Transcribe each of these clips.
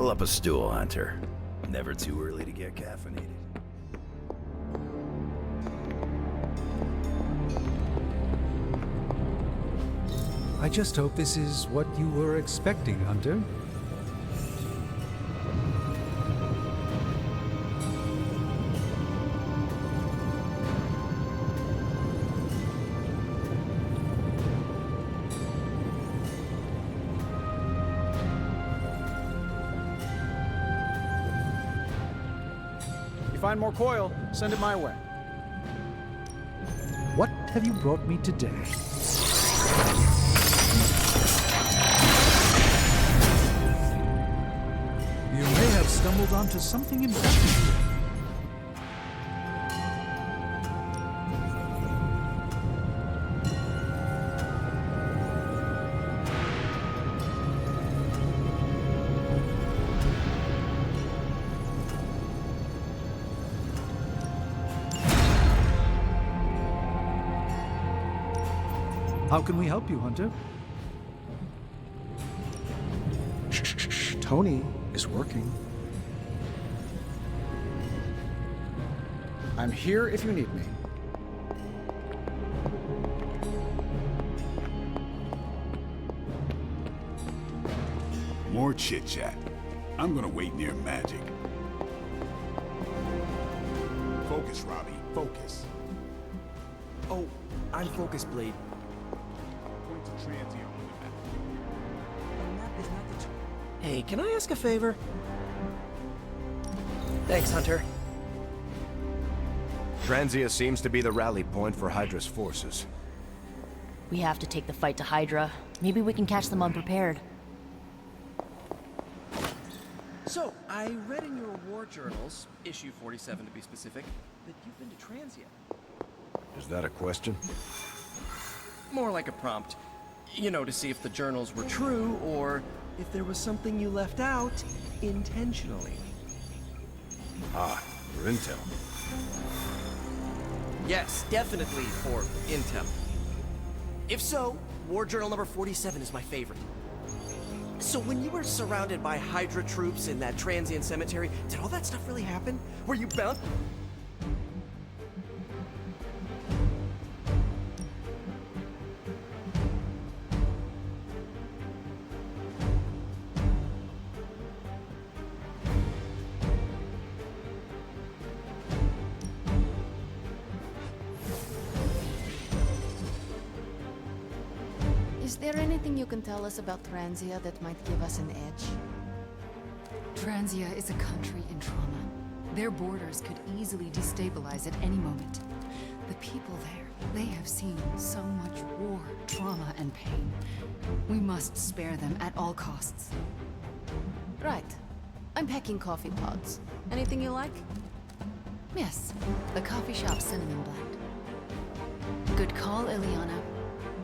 Pull up a stool, Hunter. Never too early to get caffeinated. I just hope this is what you were expecting, Hunter. You find more coil, send it my way. What have you brought me today? You may have stumbled onto something important. How can we help you, Hunter? Shh. Tony is working. I'm here if you need me. More chit-chat. I'm gonna wait near Magic. Focus, Robbie. Focus. Oh, I'm Focus Blade. Point to transient on the map. Hey, can I ask a favor? Thanks, Hunter. Transia seems to be the rally point for Hydra's forces. We have to take the fight to Hydra. Maybe we can catch them unprepared. So, I read in your war journals, issue 47 to be specific, that you've been to Transia. Is that a question? More like a prompt. You know, to see if the journals were true, or if there was something you left out intentionally. Ah, for intel. Yes, definitely for intel. If so, war journal number 47 is my favorite. So when you were surrounded by Hydra troops in that transient cemetery, did all that stuff really happen? Were you bound? Is there anything you can tell us about Transia that might give us an edge? Transia is a country in trauma. Their borders could easily destabilize at any moment. The people there, they have seen so much war, trauma, and pain. We must spare them at all costs. Right. I'm packing coffee pods. Anything you like? Yes, the coffee shop Cinnamon Blend. Good call, Ileana.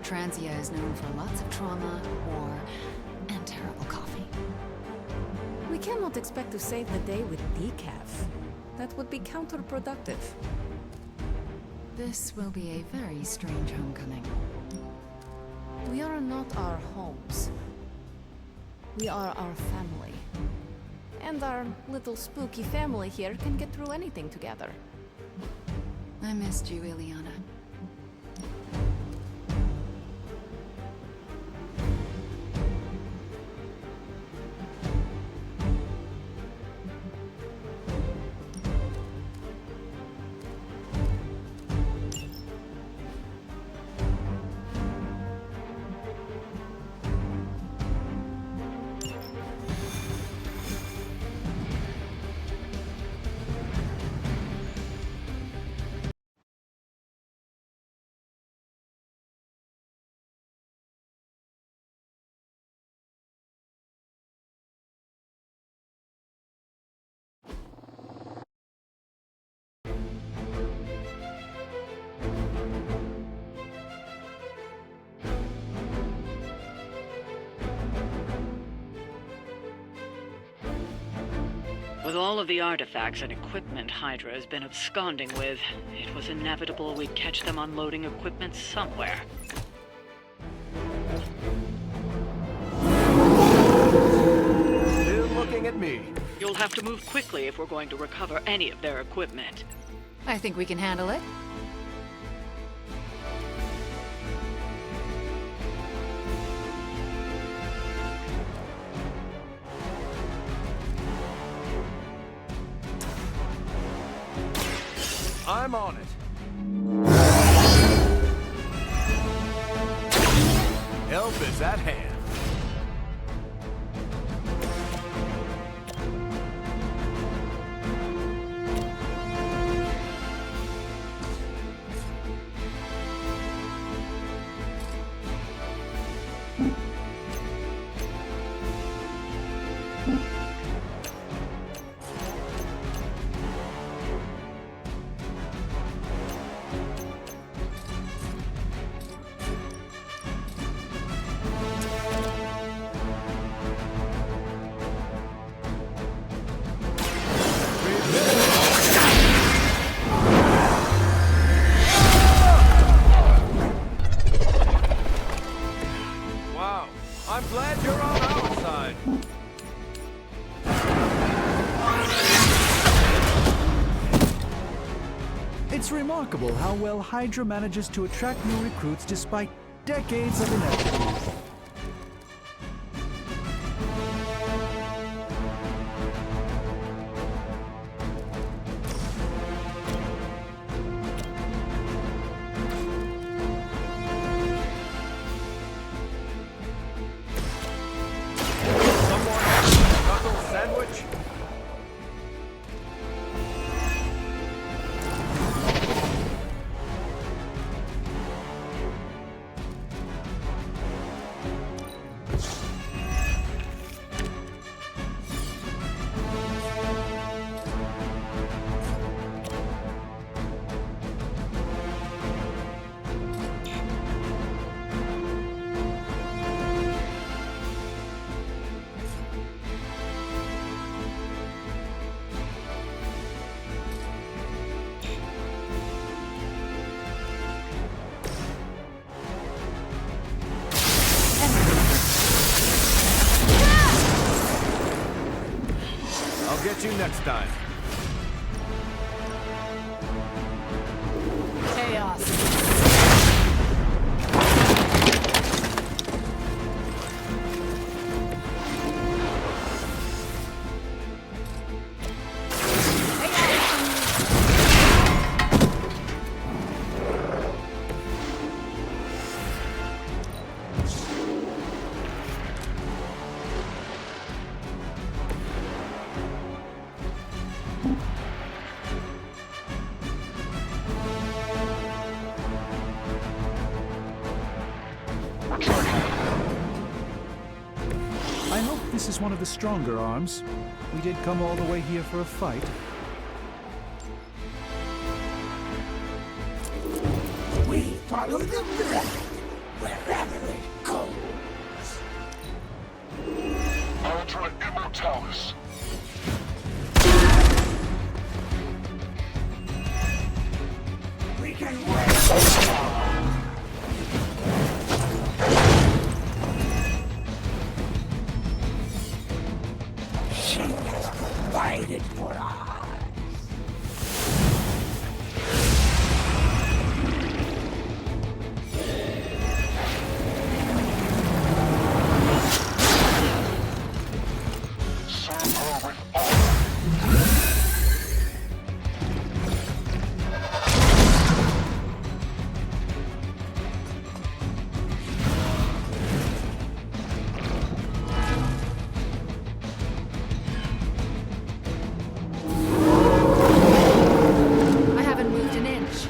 Transia is known for lots of trauma, war, and terrible coffee. We cannot expect to save the day with decaf. That would be counterproductive. This will be a very strange homecoming. We are not our homes. We are our family. And our little spooky family here can get through anything together. I missed you, Ileana. With all of the artifacts and equipment Hydra has been absconding with, it was inevitable we'd catch them unloading equipment somewhere. Still looking at me. We'll have to move quickly if we're going to recover any of their equipment. I think we can handle it. I'm on it. Help is at hand. Wow, I'm glad you're on our side. It's remarkable how well Hydra manages to attract new recruits despite decades of ineptitude. Someone want a knuckle sandwich? I'll get you next time. Chaos. I hope this is one of the stronger arms. We did come all the way here for a fight. We follow the thread wherever it goes. Ultra Immortalis. We can wait. She has provided for us. Serve her with honor. I haven't moved an inch.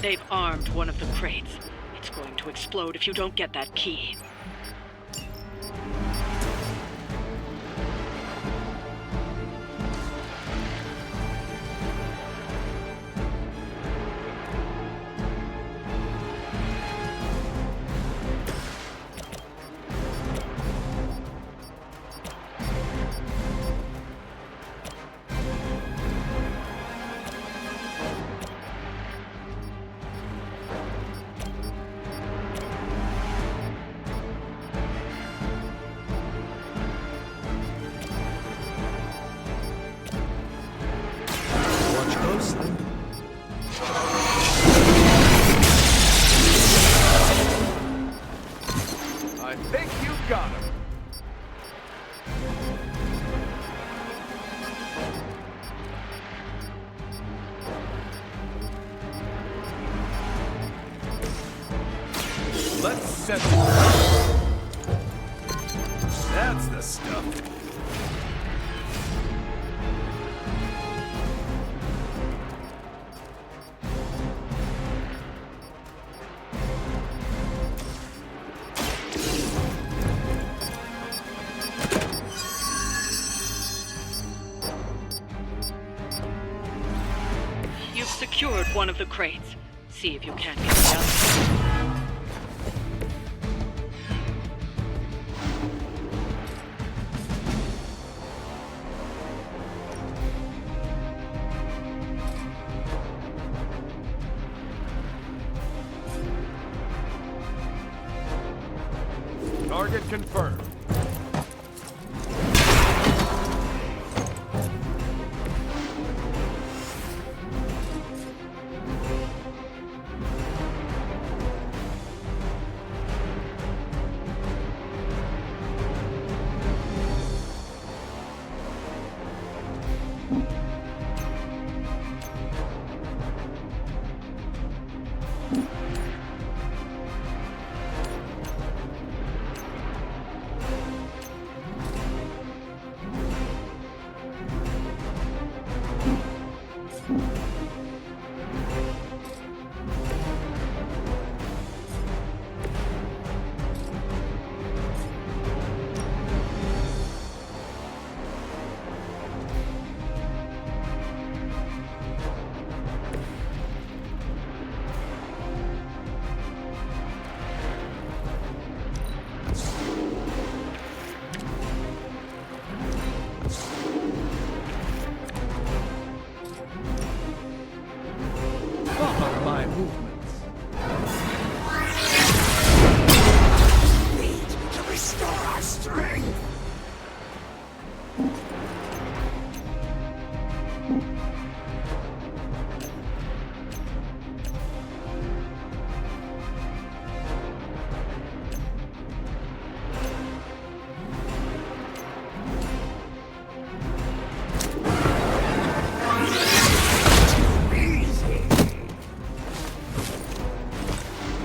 They've armed one of the crates. It's going to explode if you don't get that key. think you got him. Let's settle. That's the stuff. You've secured one of the crates. See if you can get the other. Target confirmed. My movements. Need to restore our strength.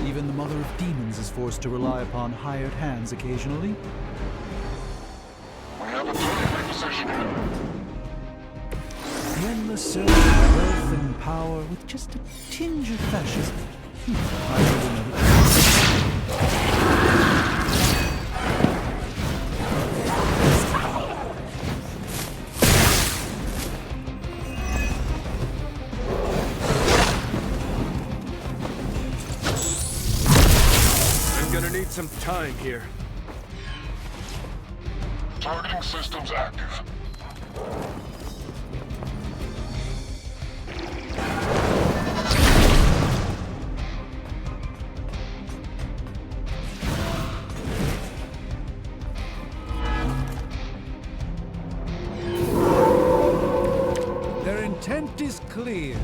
Even the Mother of Demons is forced to rely upon hired hands occasionally. We have a target position here. The endless search for wealth and power with just a tinge of fascism. I will never I'm gonna need some time here. Targeting systems active. Their intent is clear.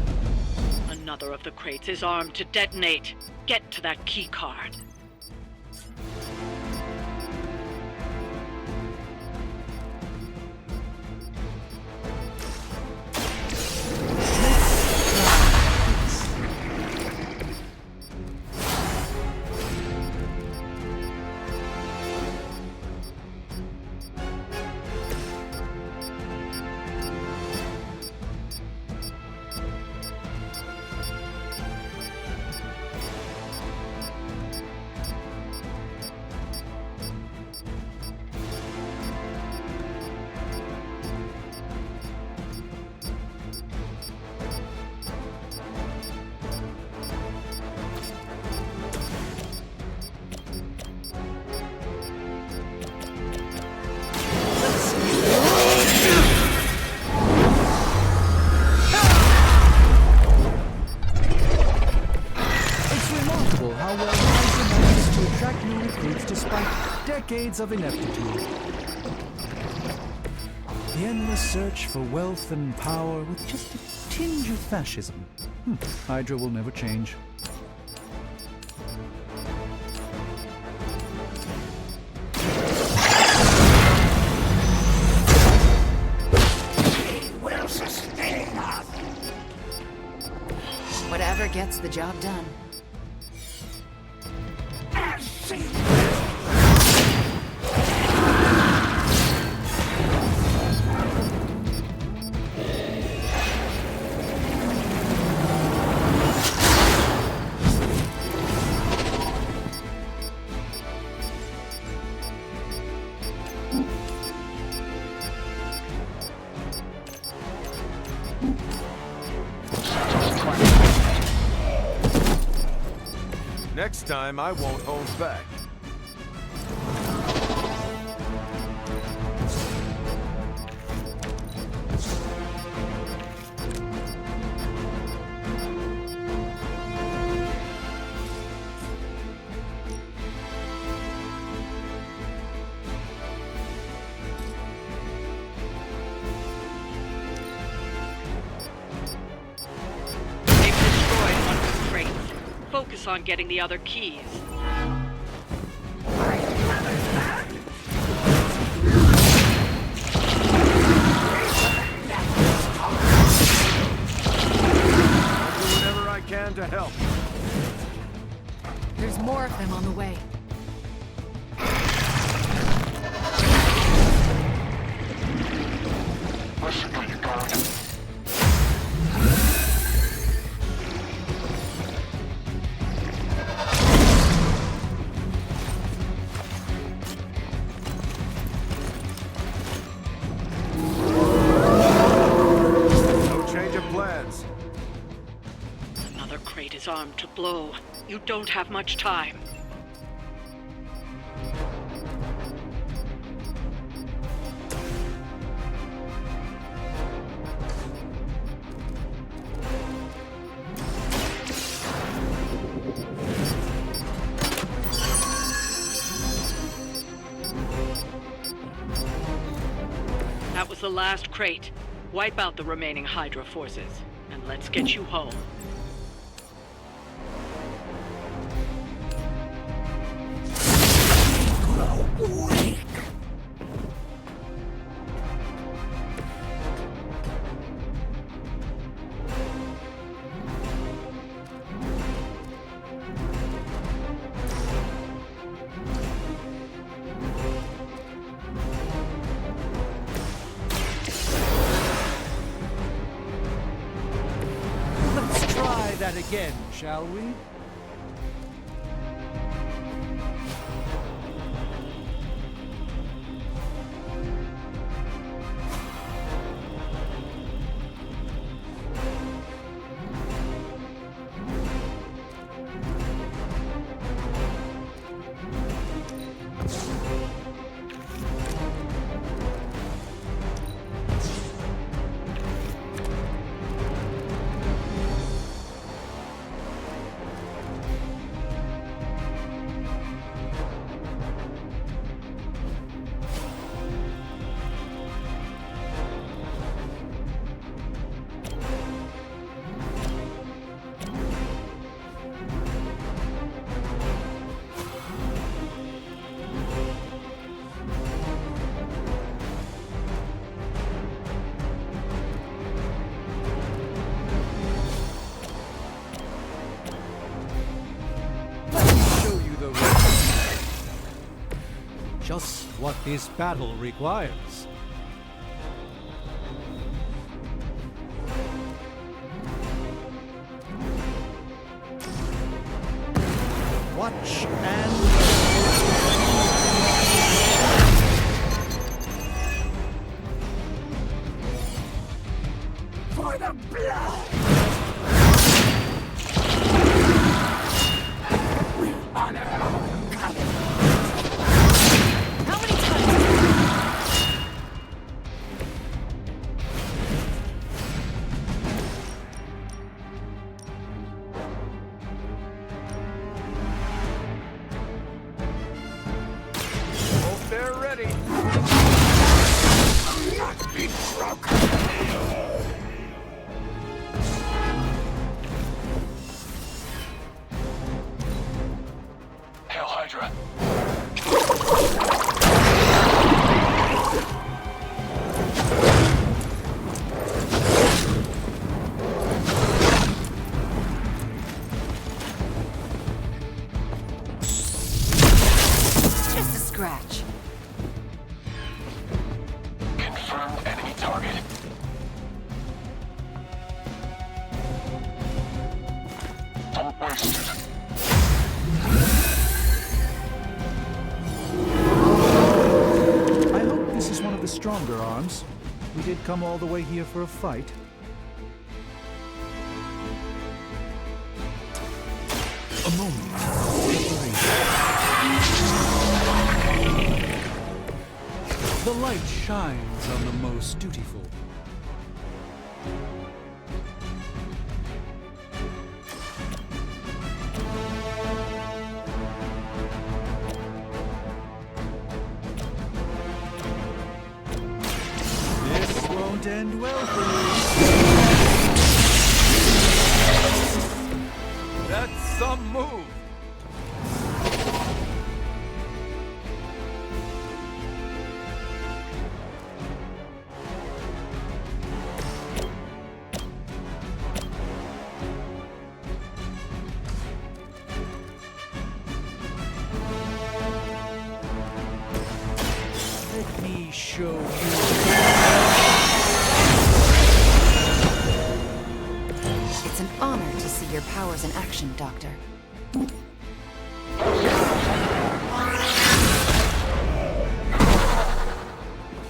Another of the crates is armed to detonate. Get to that key card. Decades of ineptitude. The endless search for wealth and power with just a tinge of fascism. Hydra will never change. Job done. Next time, I won't hold back. They've destroyed one of the crates. Focus on getting the other keys. I'll do whatever I can to help. There's more of them on the way. Listen to you, Guardian. No change of plans. Another crate is armed to blow. You don't have much time. That was the last crate. Wipe out the remaining Hydra forces, and let's get you home. Let's try that again, shall we? Just what this battle requires. Watch and... For the blood! We honor our covenant. How many times? Confirmed enemy target. Don't waste it. I hope this is one of the stronger arms. We did come all the way here for a fight. A moment of preparation. The light shines on the most dutiful. This won't end well for you. That's some move. Let me show you. It's an honor to see your powers in action, Doctor.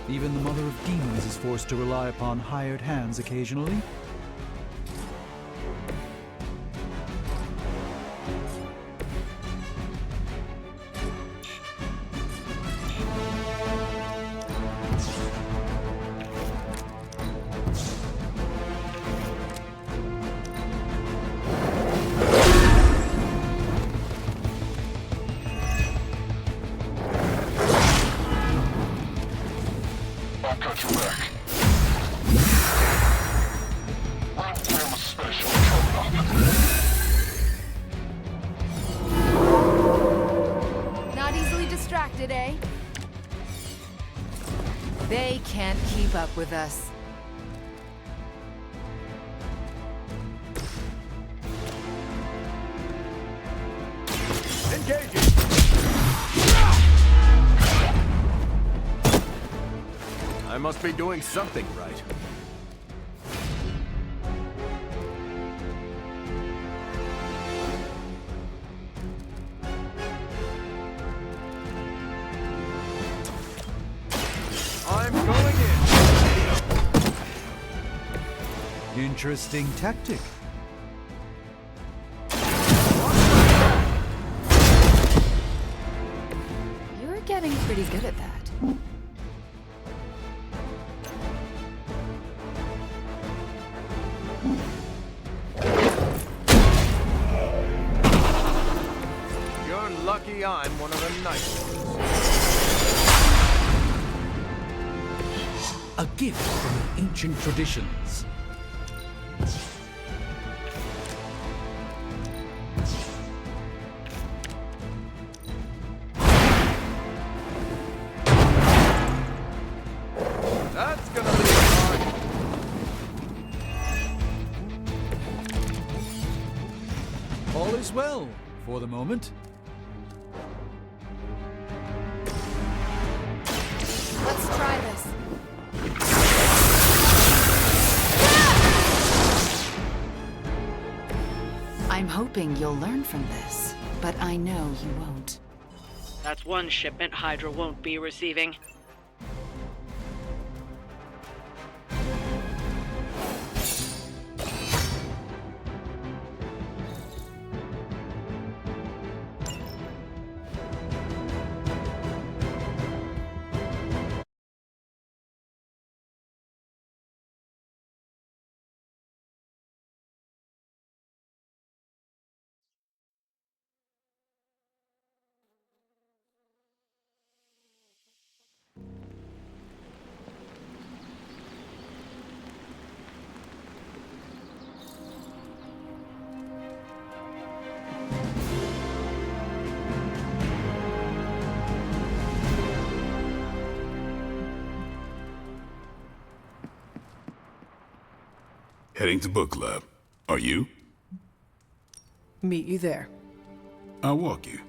Even the Mother of Demons is forced to rely upon hired hands occasionally. I've got your back. Red Tail Special coming up. Not easily distracted, eh? They can't keep up with us. Engaging. I must be doing something right. I'm going in. Interesting tactic. You're getting pretty good at that. You're lucky I'm one of the nice ones. A gift from the ancient traditions. That's gonna be hard. All is well for the moment. Let's try this. I'm hoping you'll learn from this, but I know you won't. That's one shipment Hydra won't be receiving. Heading to book club. Are you? Meet you there. I'll walk you.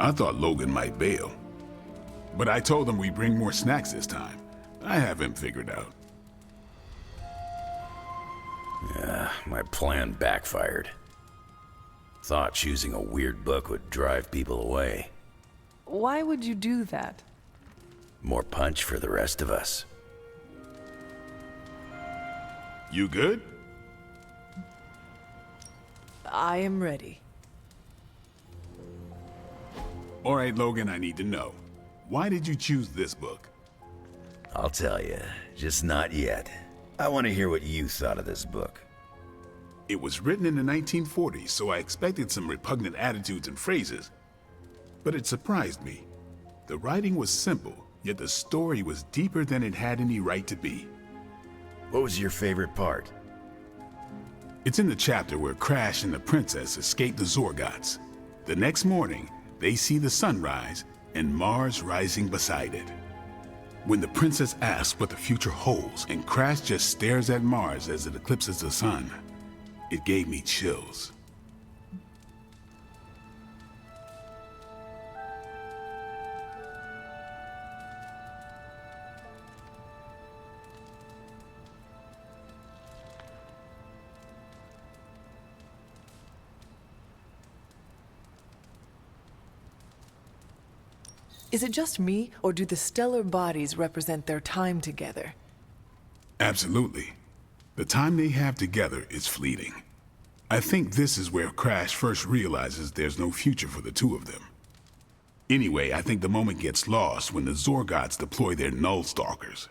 I thought Logan might bail. But I told him we'd bring more snacks this time. I have him figured out. Yeah, my plan backfired. Thought choosing a weird book would drive people away. Why would you do that? More punch for the rest of us. You good? I am ready. All right, Logan, I need to know. Why did you choose this book? I'll tell you, just not yet. I want to hear what you thought of this book. It was written in the 1940s, so I expected some repugnant attitudes and phrases. But it surprised me. The writing was simple, yet the story was deeper than it had any right to be. What was your favorite part? It's in the chapter where Crash and the princess escape the Zorgots. The next morning, they see the sun rise and Mars rising beside it. When the princess asks what the future holds and Crash just stares at Mars as it eclipses the sun, it gave me chills. Is it just me, or do the stellar bodies represent their time together? Absolutely. The time they have together is fleeting. I think this is where Crash first realizes there's no future for the two of them. Anyway, I think the moment gets lost when the Zorgots deploy their Null Stalkers.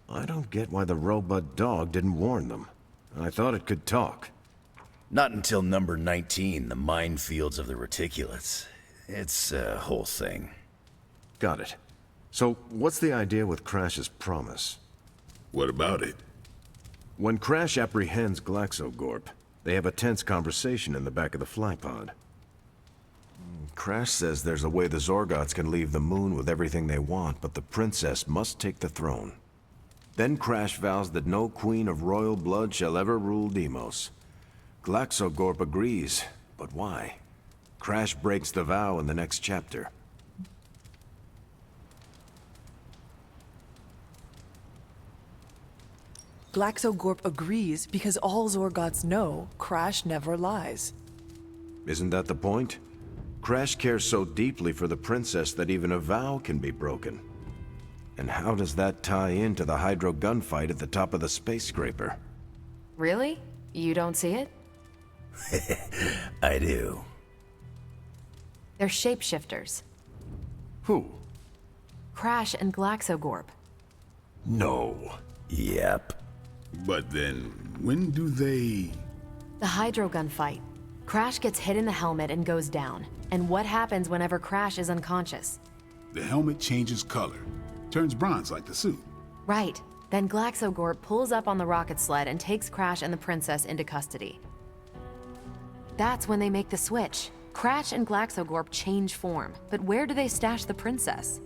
I don't get why the robot dog didn't warn them. I thought it could talk. Not until number 19, the minefields of the reticulates. It's a whole thing. Got it. So, what's the idea with Crash's promise? What about it? When Crash apprehends Glaxogorp, they have a tense conversation in the back of the flypod. Crash says there's a way the Zorgots can leave the moon with everything they want, but the princess must take the throne. Then Crash vows that no queen of royal blood shall ever rule Deimos. Glaxogorp agrees, but why? Crash breaks the vow in the next chapter. Glaxogorp agrees because all Zorgots know Crash never lies. Isn't that the point? Crash cares so deeply for the princess that even a vow can be broken. And how does that tie into the Hydro gunfight at the top of the space scraper? Really? You don't see it? I do. They're shapeshifters. Who? Crash and Glaxogorp. No. Yep. But then, when do they... The Hydro gunfight. Crash gets hit in the helmet and goes down. And what happens whenever Crash is unconscious? The helmet changes color. Turns bronze like the suit. Right. Then Glaxogorp pulls up on the rocket sled and takes Crash and the princess into custody. That's when they make the switch. Crash and Glaxogorp change form, but where do they stash the princess?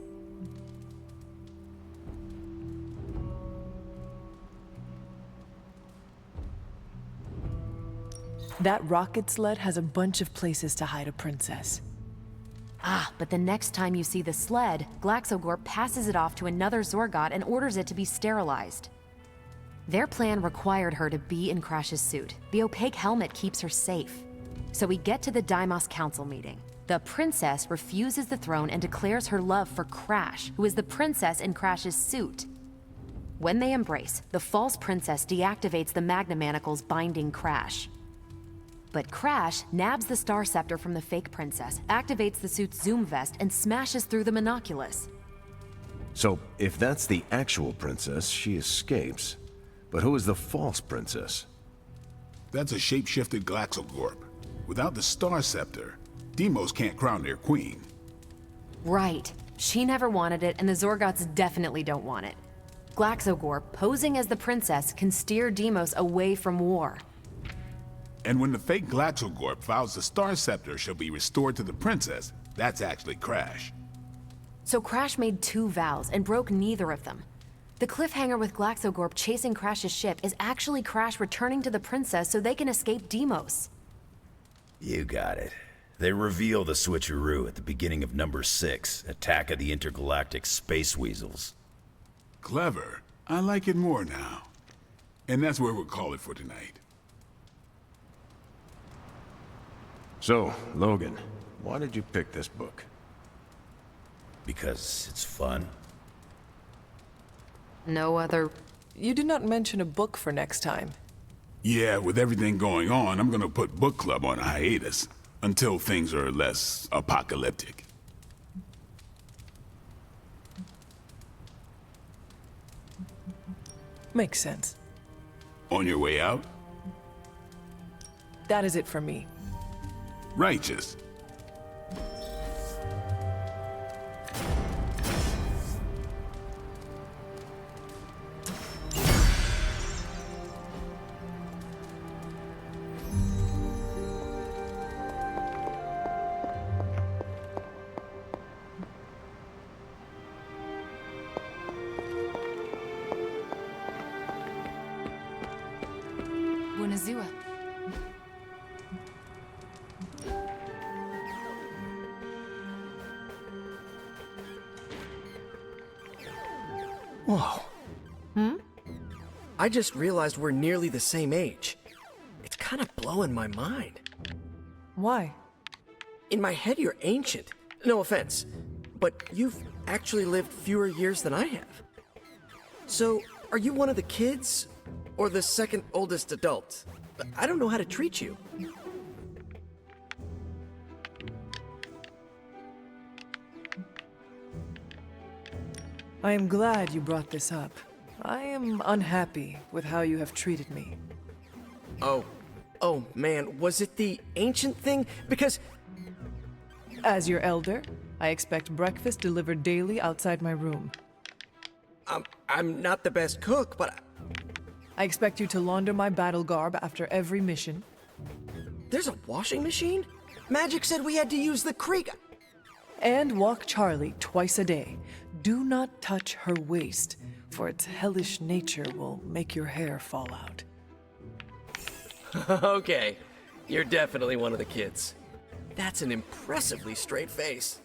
That rocket sled has a bunch of places to hide a princess. Ah, but the next time you see the sled, Glaxogorp passes it off to another Zorgot and orders it to be sterilized. Their plan required her to be in Crash's suit. The opaque helmet keeps her safe. So we get to the Deimos Council meeting. The princess refuses the throne and declares her love for Crash, who is the princess in Crash's suit. When they embrace, the false princess deactivates the Magna Manacles binding Crash. But Crash nabs the Star Scepter from the fake princess, activates the suit's zoom vest, and smashes through the Monoculus. So, if that's the actual princess, she escapes. But who is the false princess? That's a shape-shifted Glaxogorp. Without the Star Scepter, Deimos can't crown their queen. Right. She never wanted it, and the Zorgots definitely don't want it. Glaxogorp, posing as the princess, can steer Deimos away from war. And when the fake Glaxogorp vows the Star Scepter shall be restored to the princess, that's actually Crash. So Crash made two vows and broke neither of them. The cliffhanger with Glaxogorp chasing Crash's ship is actually Crash returning to the princess so they can escape Deimos. You got it. They reveal the switcheroo at the beginning of number 6, Attack of the Intergalactic Space Weasels. Clever. I like it more now. And that's where we'll call it for tonight. So, Logan, why did you pick this book? Because it's fun. No other... You did not mention a book for next time. Yeah, with everything going on, I'm gonna put book club on a hiatus until things are less apocalyptic. Makes sense. On your way out? That is it for me. Righteous. Buonazua. Whoa. I just realized we're nearly the same age. It's kind of blowing my mind. Why? In my head, you're ancient. No offense, but you've actually lived fewer years than I have. So, are you one of the kids? Or the second oldest adult? I don't know how to treat you. I am glad you brought this up. I am unhappy with how you have treated me. Oh man, was it the ancient thing? Because... As your elder, I expect breakfast delivered daily outside my room. I'm not the best cook, but... I expect you to launder my battle garb after every mission. There's a washing machine? Magic said we had to use the creek. And walk Charlie twice a day. Do not touch her waist, for its hellish nature will make your hair fall out. Okay, you're definitely one of the kids. That's an impressively straight face.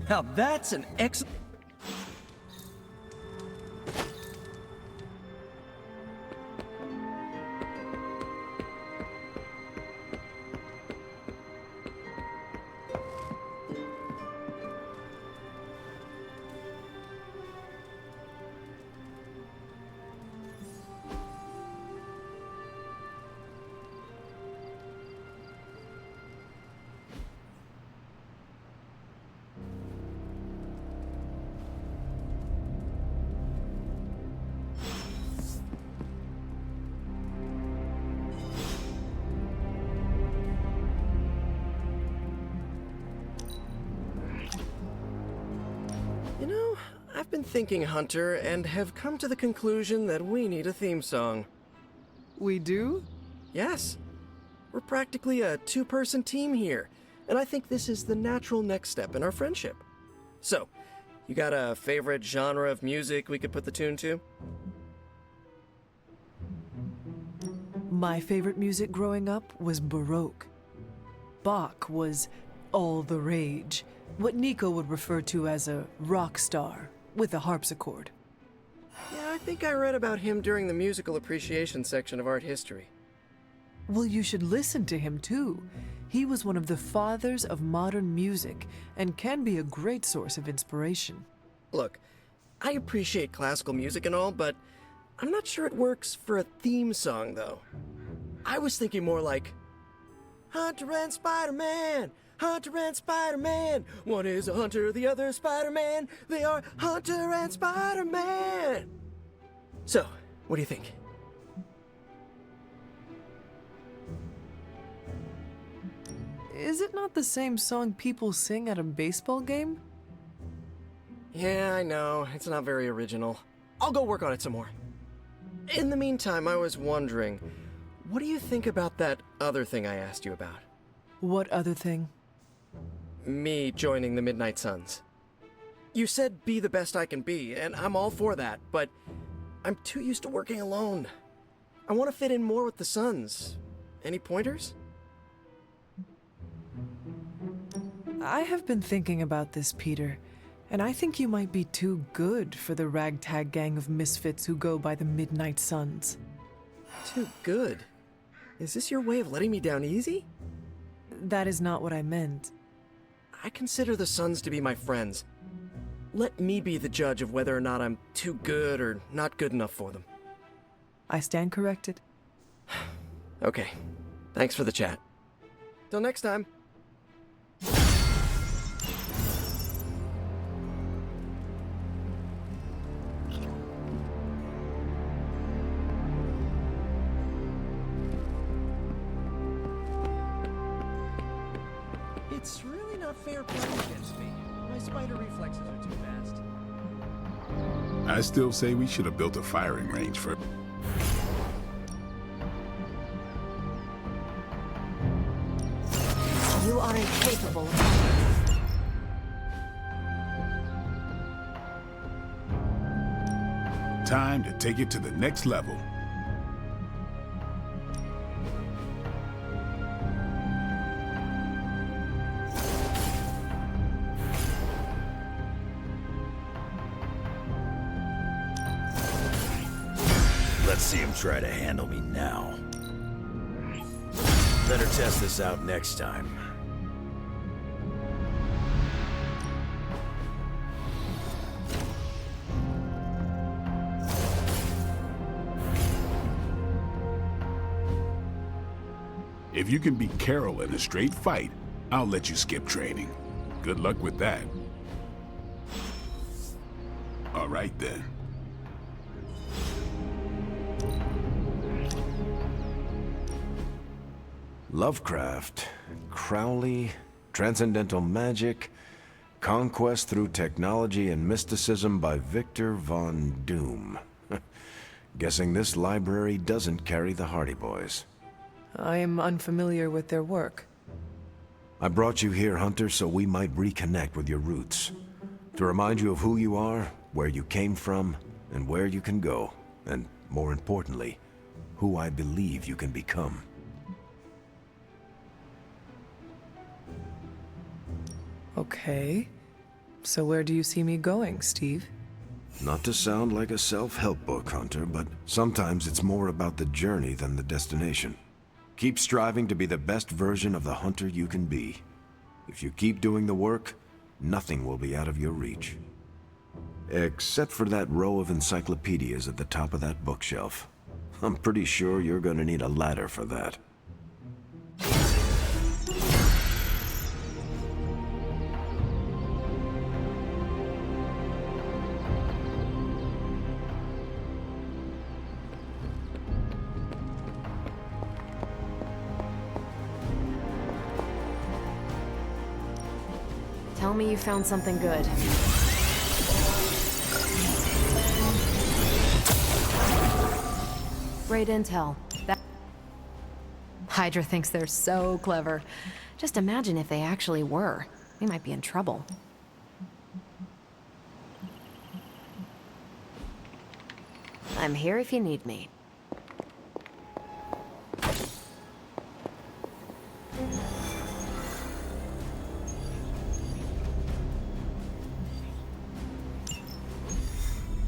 Now that's an excellent... You know, I've been thinking, Hunter, and have come to the conclusion that we need a theme song. We do? Yes. We're practically a two-person team here, and I think this is the natural next step in our friendship. So, you got a favorite genre of music we could put the tune to? My favorite music growing up was Baroque. Bach was all the rage, what Nico would refer to as a rock star with a harpsichord. Yeah, I think I read about him during the musical appreciation section of art history. Well, you should listen to him too. He was one of the fathers of modern music and can be a great source of inspiration. Look, I appreciate classical music and all, but I'm not sure it works for a theme song, though. I was thinking more like, Hunter and Spider-Man! Hunter and Spider-Man! One is a hunter, the other is Spider-Man. They are Hunter and Spider-Man! So, what do you think? Is it not the same song people sing at a baseball game? Yeah, I know. It's not very original. I'll go work on it some more. In the meantime, I was wondering, what do you think about that other thing I asked you about? What other thing? Me joining the Midnight Suns. You said be the best I can be, and I'm all for that, but I'm too used to working alone. I want to fit in more with the Suns. Any pointers? I have been thinking about this, Peter, and I think you might be too good for the ragtag gang of misfits who go by the Midnight Suns. Too good? Is this your way of letting me down easy? That is not what I meant. I consider the Suns to be my friends. Let me be the judge of whether or not I'm too good or not good enough for them. I stand corrected. Okay. Thanks for the chat. Till next time. It's really not fair playing against me. My spider reflexes are too fast. I still say we should have built a firing range for... You are incapable. Time to take it to the next level. Let's see him try to handle me now. Better test this out next time. If you can beat Carol in a straight fight, I'll let you skip training. Good luck with that. All right then. Lovecraft, Crowley, transcendental magic, conquest through technology and mysticism by Victor Von Doom. Guessing this library doesn't carry the Hardy Boys. I am unfamiliar with their work. I brought you here, Hunter, so we might reconnect with your roots. To remind you of who you are, where you came from, and where you can go. And, more importantly, who I believe you can become. Okay. So where do you see me going, Steve? Not to sound like a self-help book, Hunter, but sometimes it's more about the journey than the destination. Keep striving to be the best version of the Hunter you can be. If you keep doing the work, nothing will be out of your reach. Except for that row of encyclopedias at the top of that bookshelf. I'm pretty sure you're gonna need a ladder for that. Tell me you found something good. Great intel. Hydra thinks they're so clever. Just imagine if they actually were. We might be in trouble. I'm here if you need me.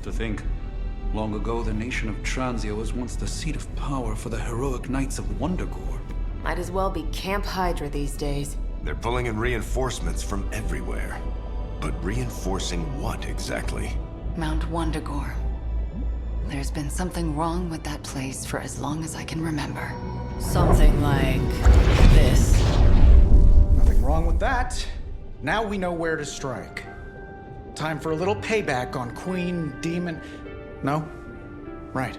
To think, long ago the nation of Transia was once the seat of power for the heroic knights of Wundagore. Might as well be Camp Hydra these days. They're pulling in reinforcements from everywhere. But reinforcing what exactly? Mount Wundagore. There's been something wrong with that place for as long as I can remember. Something like this. Nothing wrong with that. Now we know where to strike. Time for a little payback on Queen, Demon... No? Right.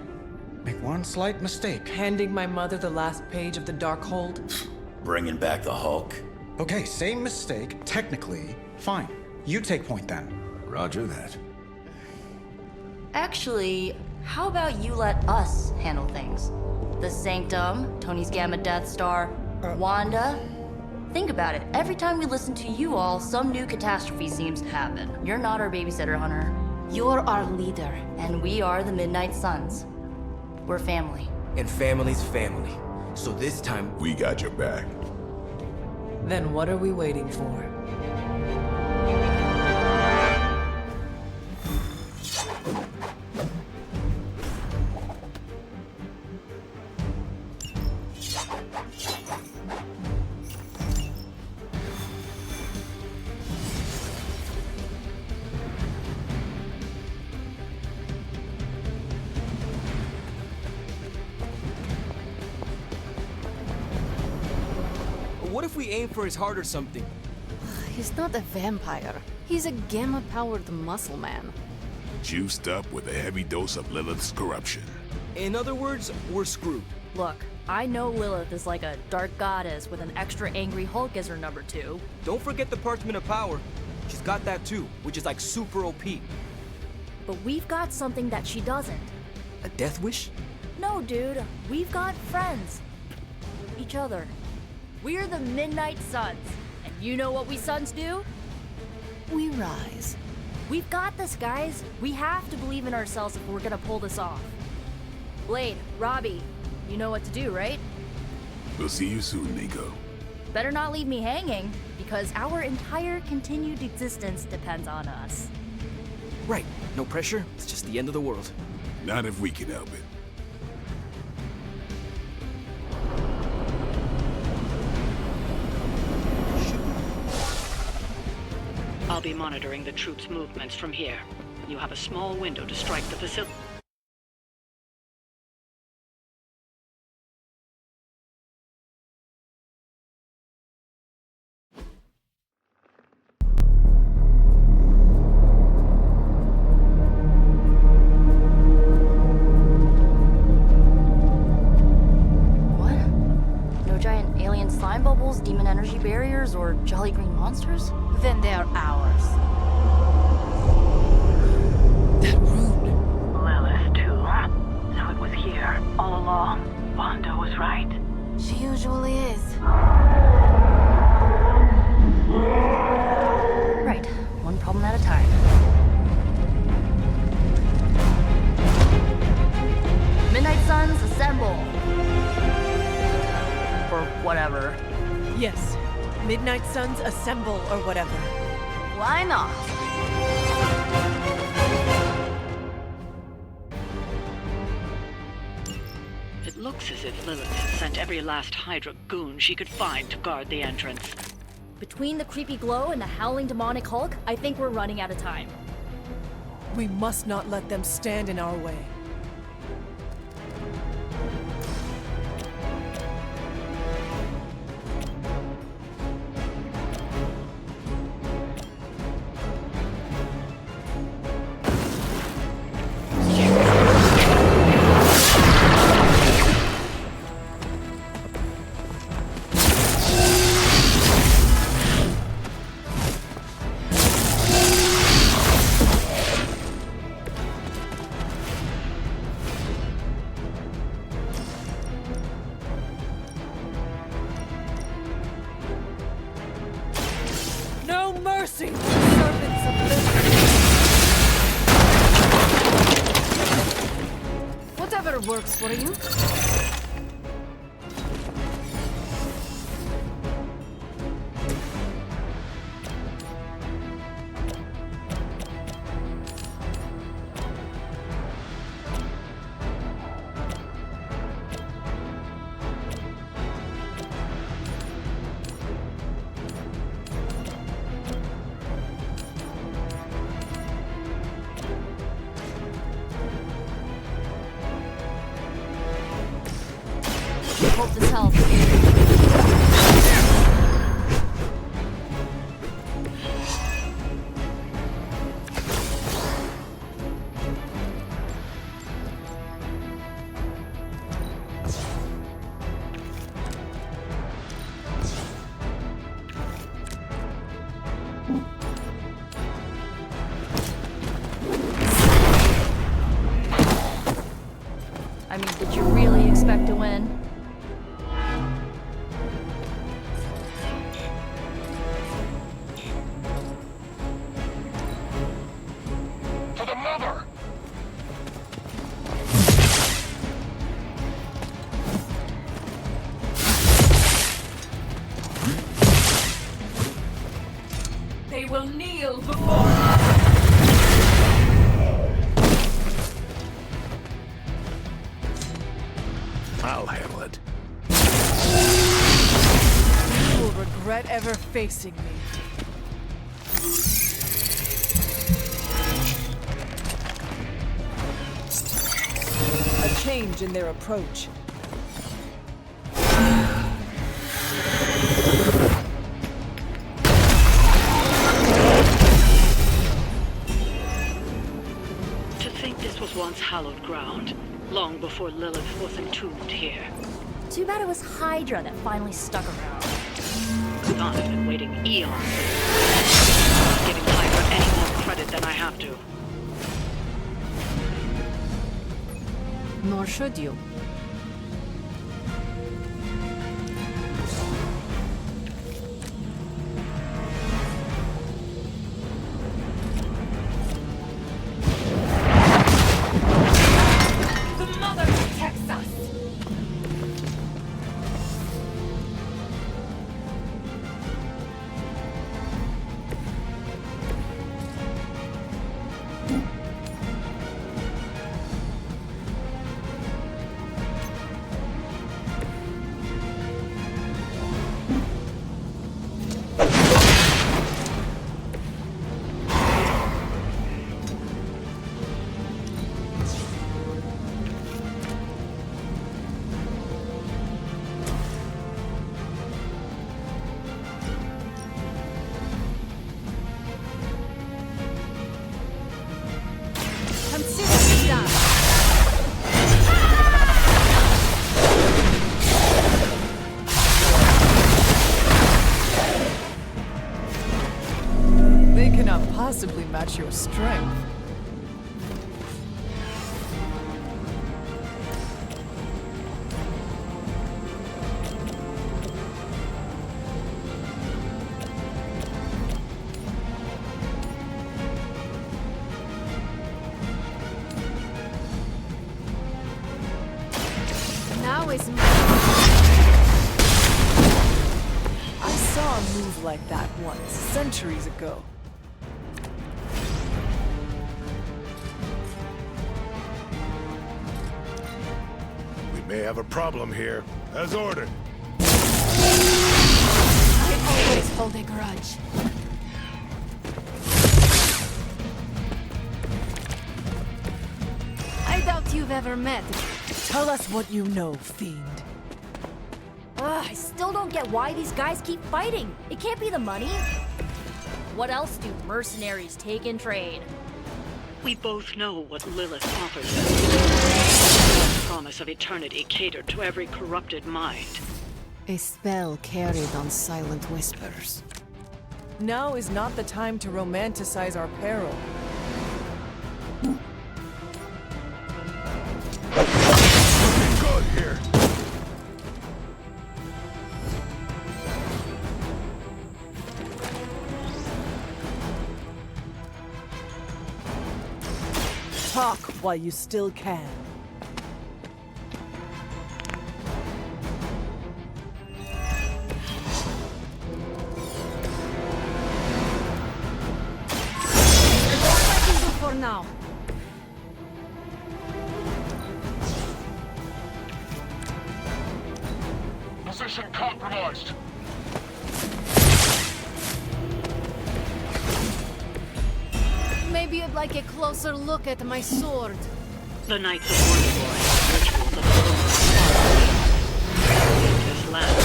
Make one slight mistake. Handing my mother the last page of the Darkhold? Bringing back the Hulk. Okay, same mistake. Technically, fine. You take point then. Roger that. Actually, how about you let us handle things? The Sanctum, Tony's Gamma Death Star, Wanda. Think about it. Every time we listen to you all, some new catastrophe seems to happen. You're not our babysitter, Hunter. You're our leader. And we are the Midnight Suns. We're family. And family's family. So this time, We got your back. Then what are we waiting for? what if we aim for his heart or something? He's not a vampire. He's a gamma-powered muscle man. Juiced up with a heavy dose of Lilith's corruption. In other words, we're screwed. Look, I know Lilith is like a dark goddess with an extra angry Hulk as her number 2. Don't forget the Parchment of Power. She's got that too, which is like super OP. But we've got something that she doesn't. A death wish? No, dude. We've got friends. Each other. We're the Midnight Suns. And you know what we Suns do? We rise. We've got this, guys. We have to believe in ourselves if we're gonna pull this off. Blade, Robbie, you know what to do, right? We'll see you soon, Nico. Better not leave me hanging, because our entire continued existence depends on us. Right. No pressure. It's just the end of the world. Not if we can help it. I'll be monitoring the troops' movements from here. You have a small window to strike the facility. Slime bubbles, demon energy barriers, or jolly green monsters? Then they're ours. That rune. Lilith, too. So it was here, all along. Wanda was right. She usually is. Right. One problem at a time. Midnight Suns, assemble! Or whatever. Yes. Midnight Suns assemble or whatever. Why not? It looks as if Lilith has sent every last Hydra goon she could find to guard the entrance. Between the creepy glow and the howling demonic Hulk, I think we're running out of time. We must not let them stand in our way. Mercy! Servants of liberty! Whatever works for you. Hope this helps. I mean, did you really expect to win? before. I'll handle it. You will regret ever facing me. A change in their approach. To think this was once hallowed ground, long before Lilith was entombed here. Too bad it was Hydra that finally stuck around. Chthon has been waiting eons. I'm not giving Hydra any more credit than I have to. Nor should you. The mother protects us! Consider it done. They cannot possibly match your strength. Now is I saw a move like that once, centuries ago. We may have a problem here. As ordered. I always hold a grudge. I doubt you've ever met. Tell us what you know, fiend. Ugh, I still don't get why these guys keep fighting. It can't be the money. What else do mercenaries take in trade? We both know what Lilith offers us. The promise of eternity catered to every corrupted mind. A spell carried on silent whispers. Now is not the time to romanticize our peril. Good here. Talk while you still can. For now. Position compromised. Maybe you'd like a closer look at my sword. The Knights of Wonderboy have rituals of this land.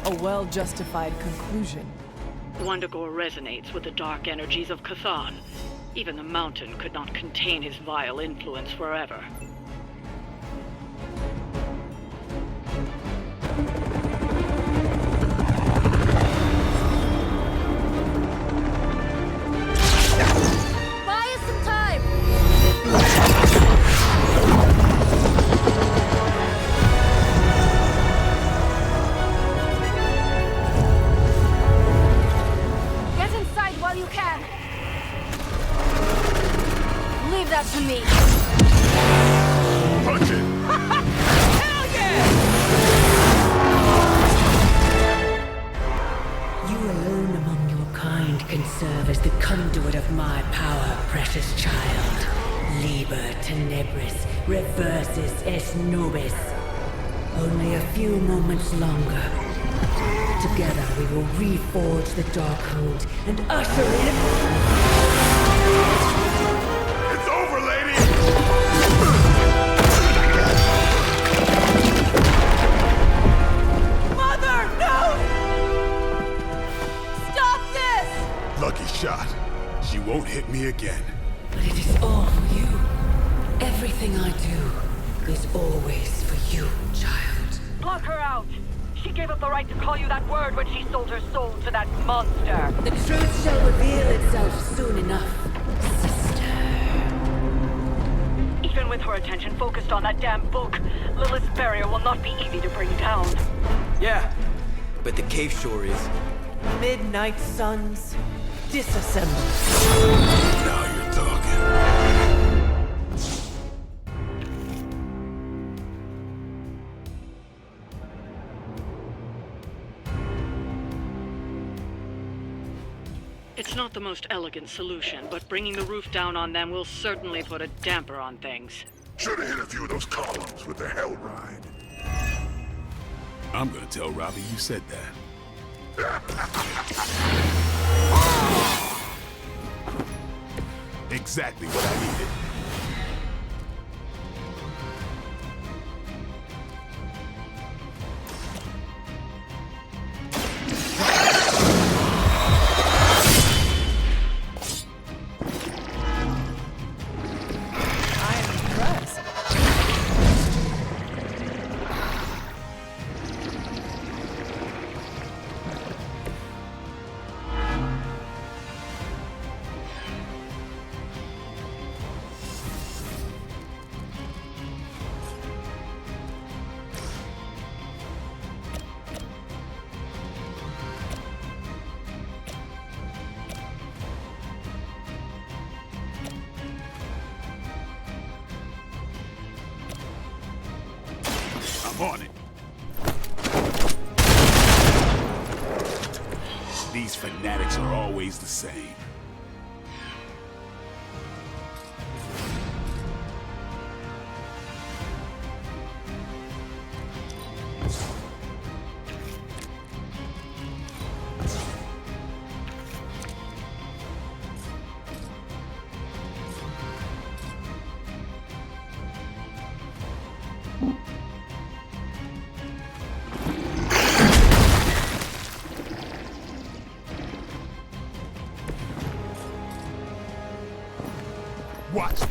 A well-justified conclusion. Wundagore resonates with the dark energies of Chthon. Even the mountain could not contain his vile influence forever. Buy us some time! Get inside while you can. Leave that to me. Punch it! Hell yeah! You alone among your kind can serve as the conduit of my power, precious child. Liber tenebris reversus es nobis. Only a few moments longer. Together we will reforge the Darkhold and usher in... It's over, lady! Mother, no! Stop this! Lucky shot. She won't hit me again. But it is all for you. Everything I do is always for you, child. Block her out! She gave up the right to call you that word when she sold her soul to that monster. The truth shall reveal itself soon enough, sister. Even with her attention focused on that damn book, Lilith's barrier will not be easy to bring down. Yeah, but the cave sure is. Midnight suns, disassemble. Now you're talking. It's not the most elegant solution, but bringing the roof down on them will certainly put a damper on things. Should have hit a few of those columns with the hell ride. I'm gonna tell Robbie you said that. Exactly what I needed. I'm on it. These fanatics are always the same. Watch me.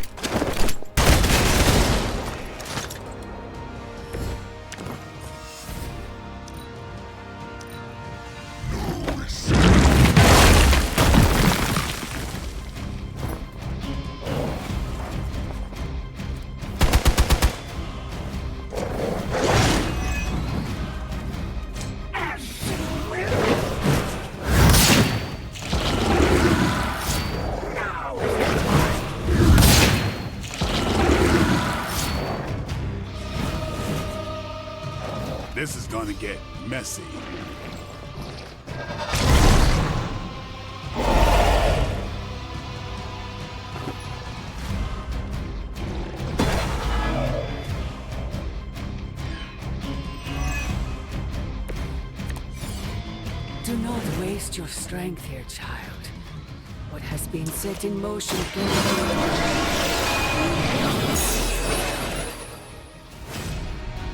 This is gonna get messy. Do not waste your strength here, child. What has been set in motion can...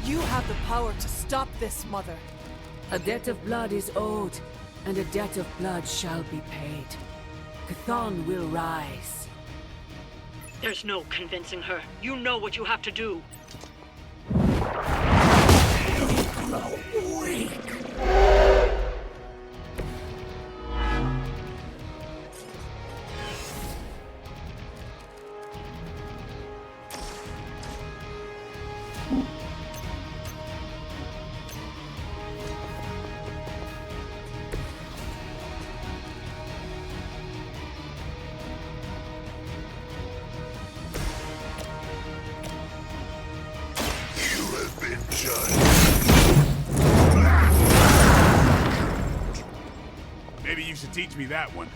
You have the power to stop this, Mother. A debt of blood is owed, and a debt of blood shall be paid. Chthon will rise. There's no convincing her. You know what you have to do. Maybe you should teach me that one.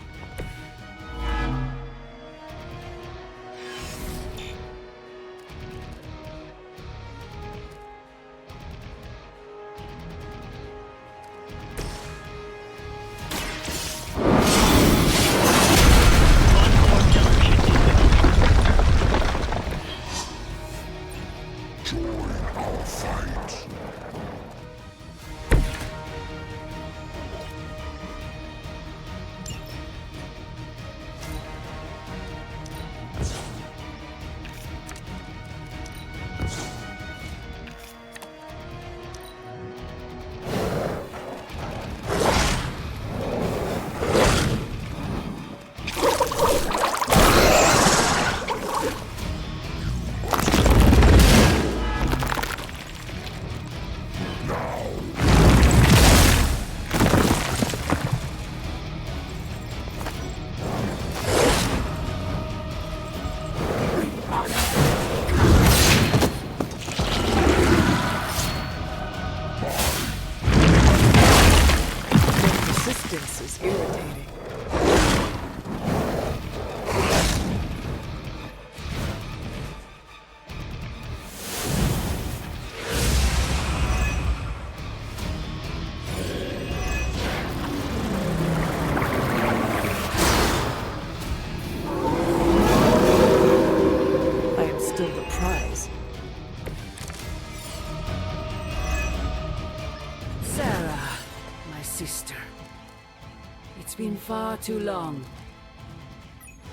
far too long.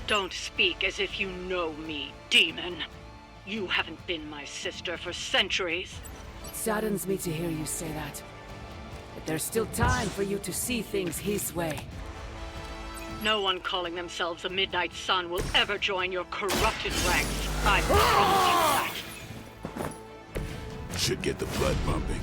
Don't speak as if you know me, demon. You haven't been my sister for centuries. It saddens me to hear you say that. But there's still time for you to see things his way. No one calling themselves a Midnight Sun will ever join your corrupted ranks. I promise you that. Should get the blood pumping.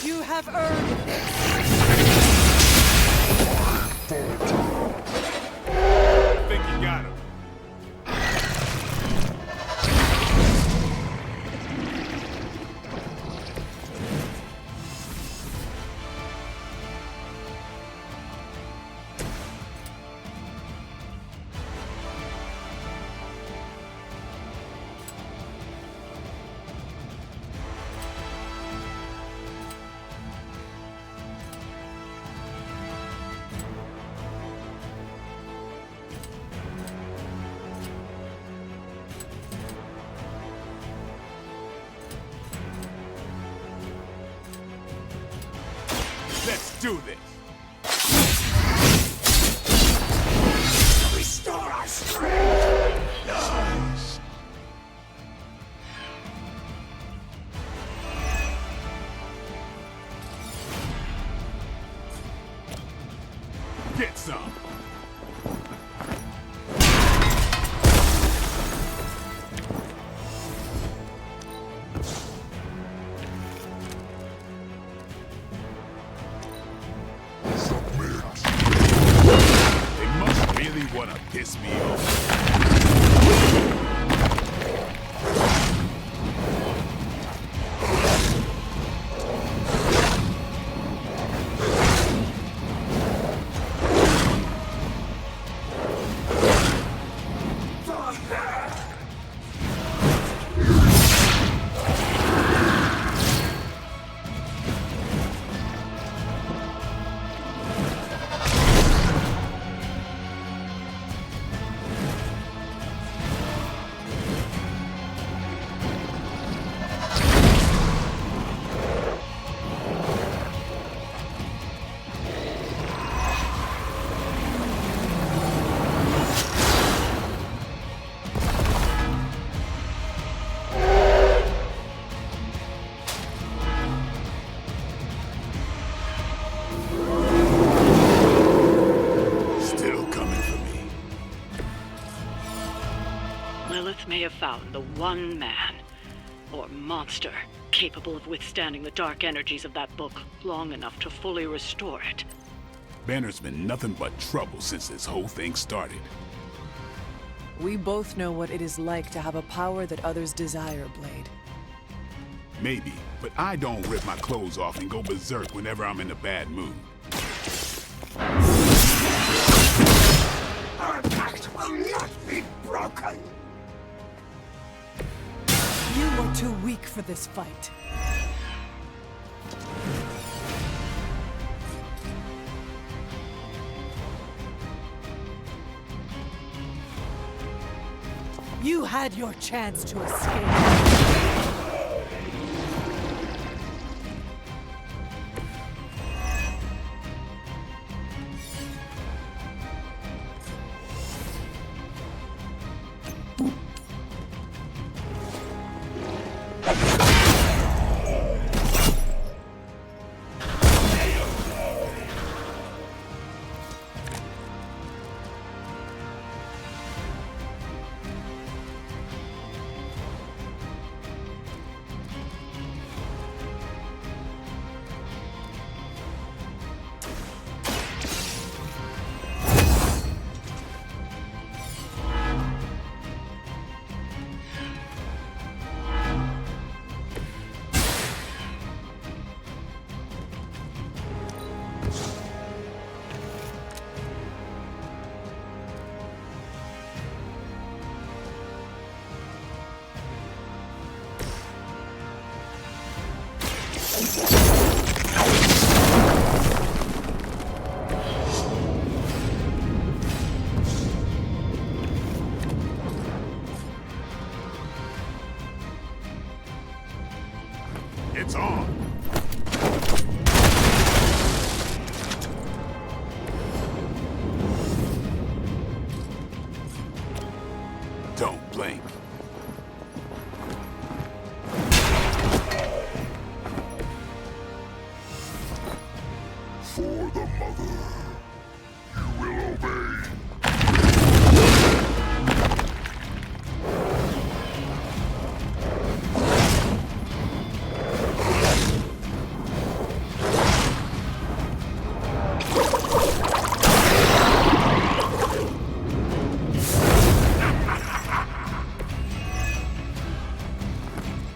You have earned this. I think you got him. Let's do this. Restore our strength! Nice. Get some. Wanna piss me off? Lilith may have found the one man, or monster, capable of withstanding the dark energies of that book long enough to fully restore it. Banner's been nothing but trouble since this whole thing started. We both know what it is like to have a power that others desire, Blade. Maybe, but I don't rip my clothes off and go berserk whenever I'm in a bad mood. Our pact will not be broken! You are too weak for this fight. You had your chance to escape. It's on. Don't blink. For the mother, you will obey.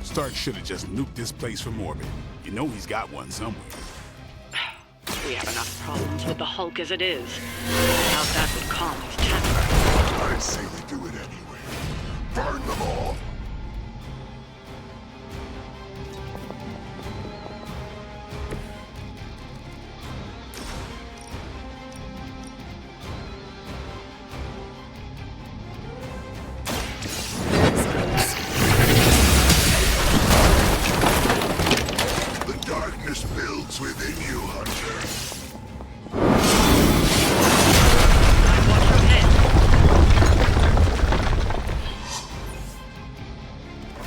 Stark should have just nuked this place from orbit. You know he's got one somewhere. We have enough problems with the Hulk as it is. I doubt that would calm his temper. I say we do it anyway. Burn them all! The darkness builds within you, Hunter.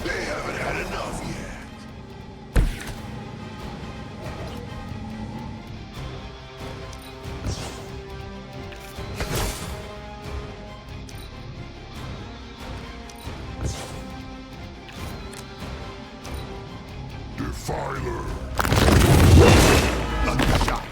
They haven't had enough yet. Defiler. Lucky shot.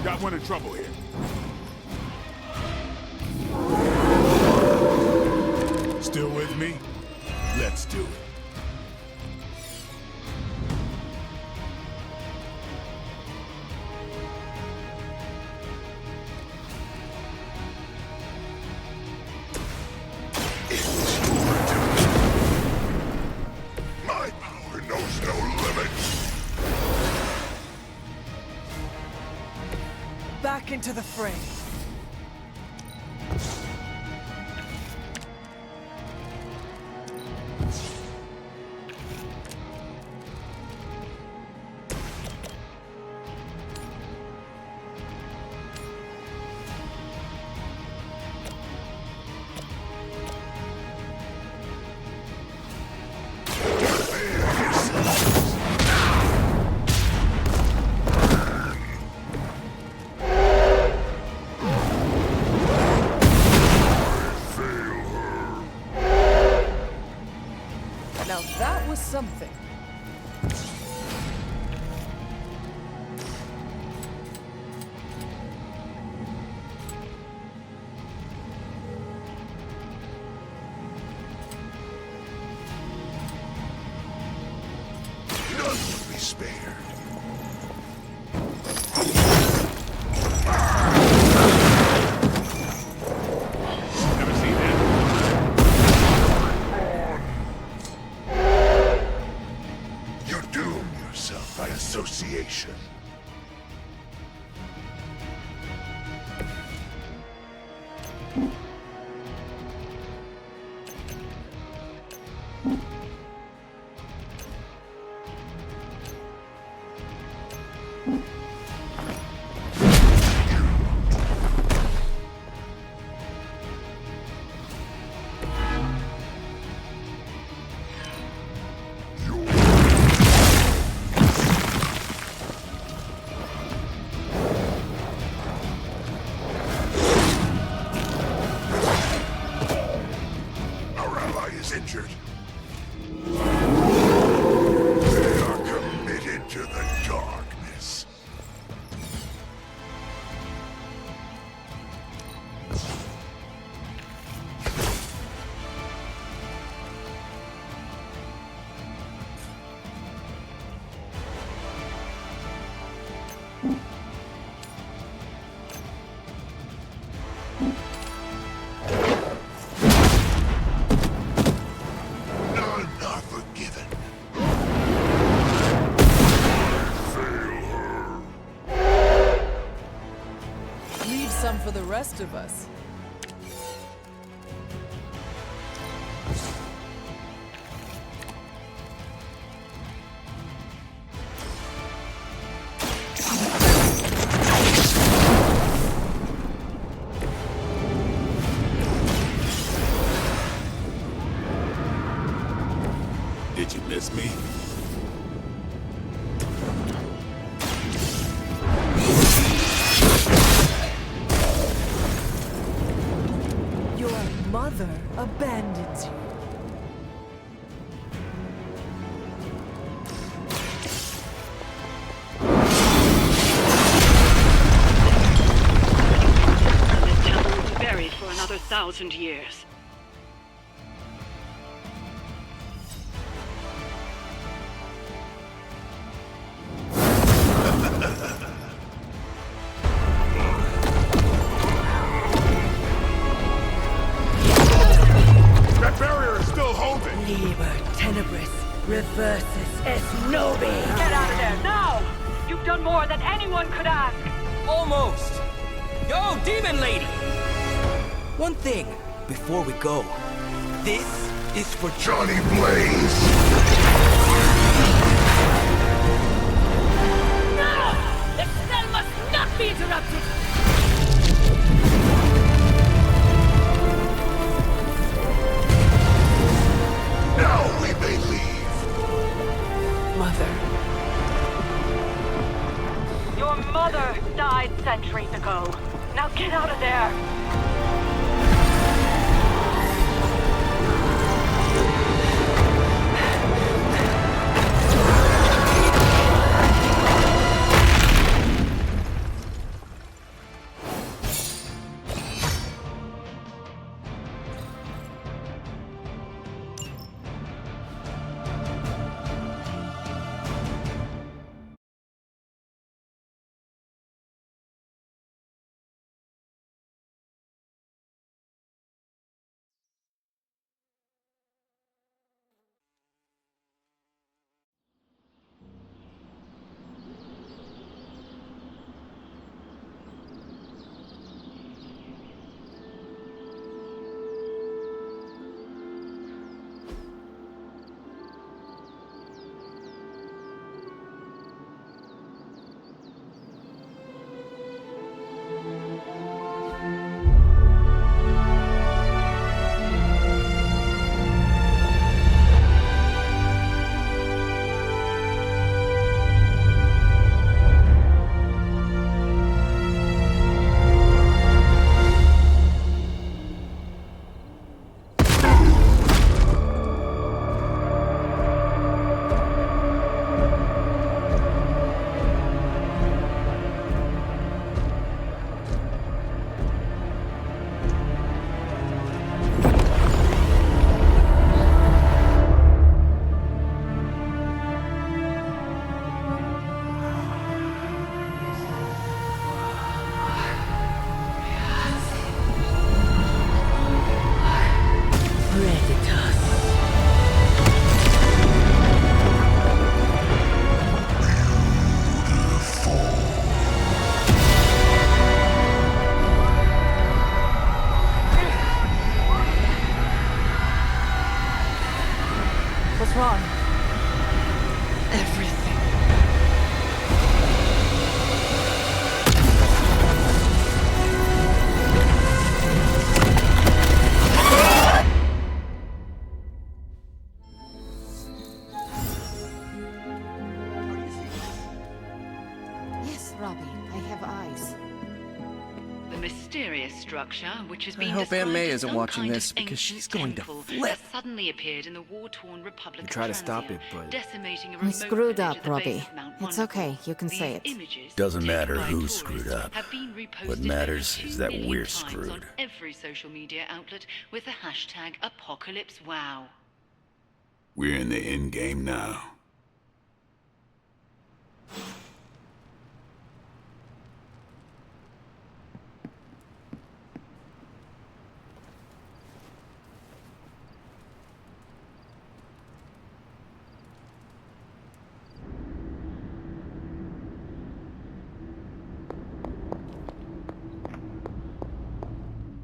Got one in trouble here. Still with me? Let's do it. My power knows no limits. Back into the fray. Now that was something. None will be spared. Never seen that. You doom yourself by association. None are forgiven. Leave some for the rest of us. Did you miss me? Your mother abandons you. This temple will be buried for another 1,000 years. That barrier is still holding! Liber tenebris reversus es nobi. Get out of there, now! You've done more than anyone could ask! Almost! Yo, Demon Lady! One thing, before we go. This is for Johnny Blaze! No! The spell must not be interrupted! Now we may leave. Mother. Your mother died centuries ago. Now get out of there! What's wrong? Everything. Yes, Robbie, I have eyes. The mysterious structure, which has I been hope Aunt described May as isn't some watching kind this of because she's ancient going to temple, flip. has suddenly appeared in the war-torn Republic We of try to stop Transia, it, but decimating a I remote screwed village up, at the base Robbie. of Mount It's Wonderful. okay, you can say it. These images, Doesn't taken matter by who tourists, screwed up. have been reposted What over matters 2 is that million we're times screwed. on every social media outlet with the hashtag #ApocalypseWow. We're in the end game now.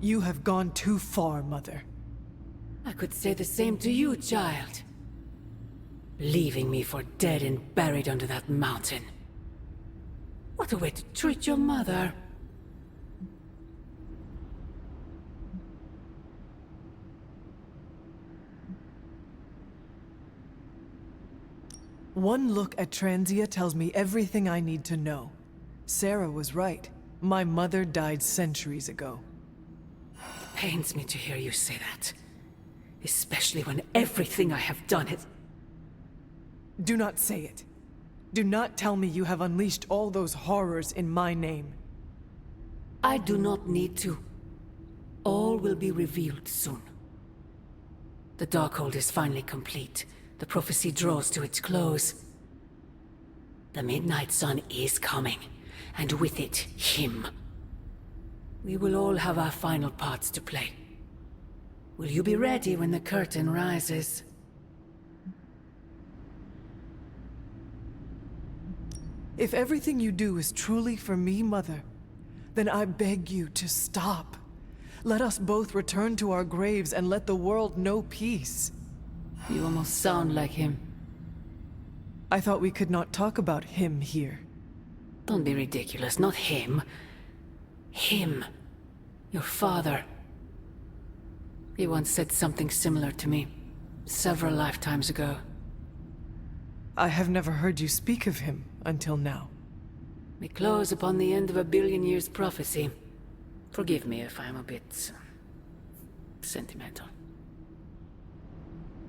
You have gone too far, Mother. I could say the same to you, child. Leaving me for dead and buried under that mountain. What a way to treat your mother. One look at Transia tells me everything I need to know. Sarah was right. My mother died centuries ago. It pains me to hear you say that. Especially when everything I have done has... Do not say it. Do not tell me you have unleashed all those horrors in my name. I do not need to. All will be revealed soon. The Darkhold is finally complete. The prophecy draws to its close. The Midnight Sun is coming, and with it, him. We will all have our final parts to play. Will you be ready when the curtain rises? If everything you do is truly for me, Mother, then I beg you to stop. Let us both return to our graves and let the world know peace. You almost sound like him. I thought we could not talk about him here. Don't be ridiculous, not him. Him. Your father. He once said something similar to me, several lifetimes ago. I have never heard you speak of him until now. We close upon the end of a billion years prophecy. Forgive me if I'm a bit... sentimental.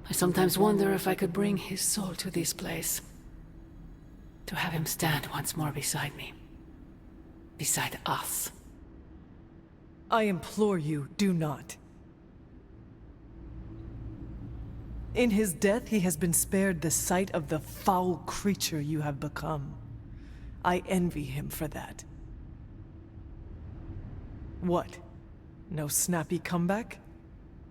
I sometimes wonder if I could bring his soul to this place. To have him stand once more beside me. Beside us. I implore you, do not. In his death, he has been spared the sight of the foul creature you have become. I envy him for that. What? No snappy comeback?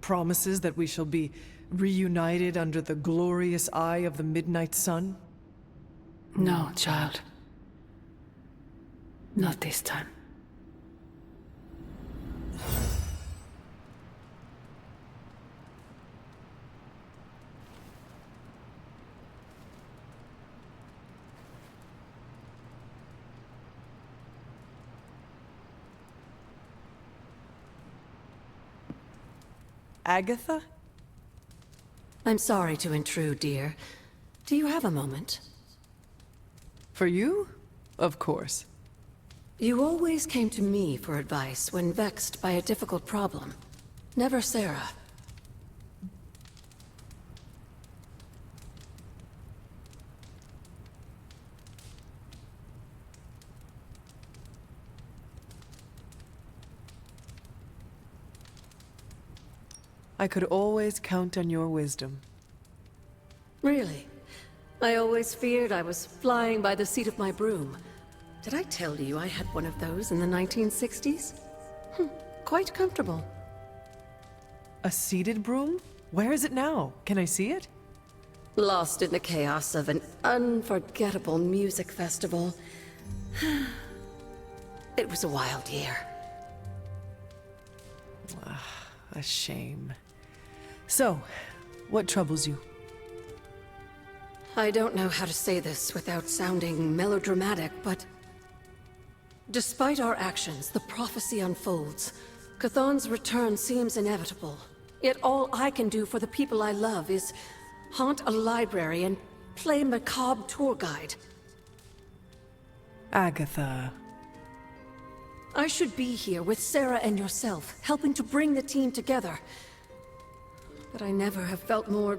Promises that we shall be reunited under the glorious eye of the Midnight Sun? No, child. Not this time. Agatha? I'm sorry to intrude, dear. Do you have a moment? For you? Of course. You always came to me for advice when vexed by a difficult problem. Never Sarah. I could always count on your wisdom. Really? I always feared I was flying by the seat of my broom. Did I tell you I had one of those in the 1960s? Quite comfortable. A seated broom? Where is it now? Can I see it? Lost in the chaos of an unforgettable music festival. It was a wild year. A shame. So, what troubles you? I don't know how to say this without sounding melodramatic, but... Despite our actions, the prophecy unfolds. Chthon's return seems inevitable. Yet all I can do for the people I love is haunt a library and play macabre tour guide. Agatha. I should be here with Sarah and yourself, helping to bring the team together. But I never have felt more...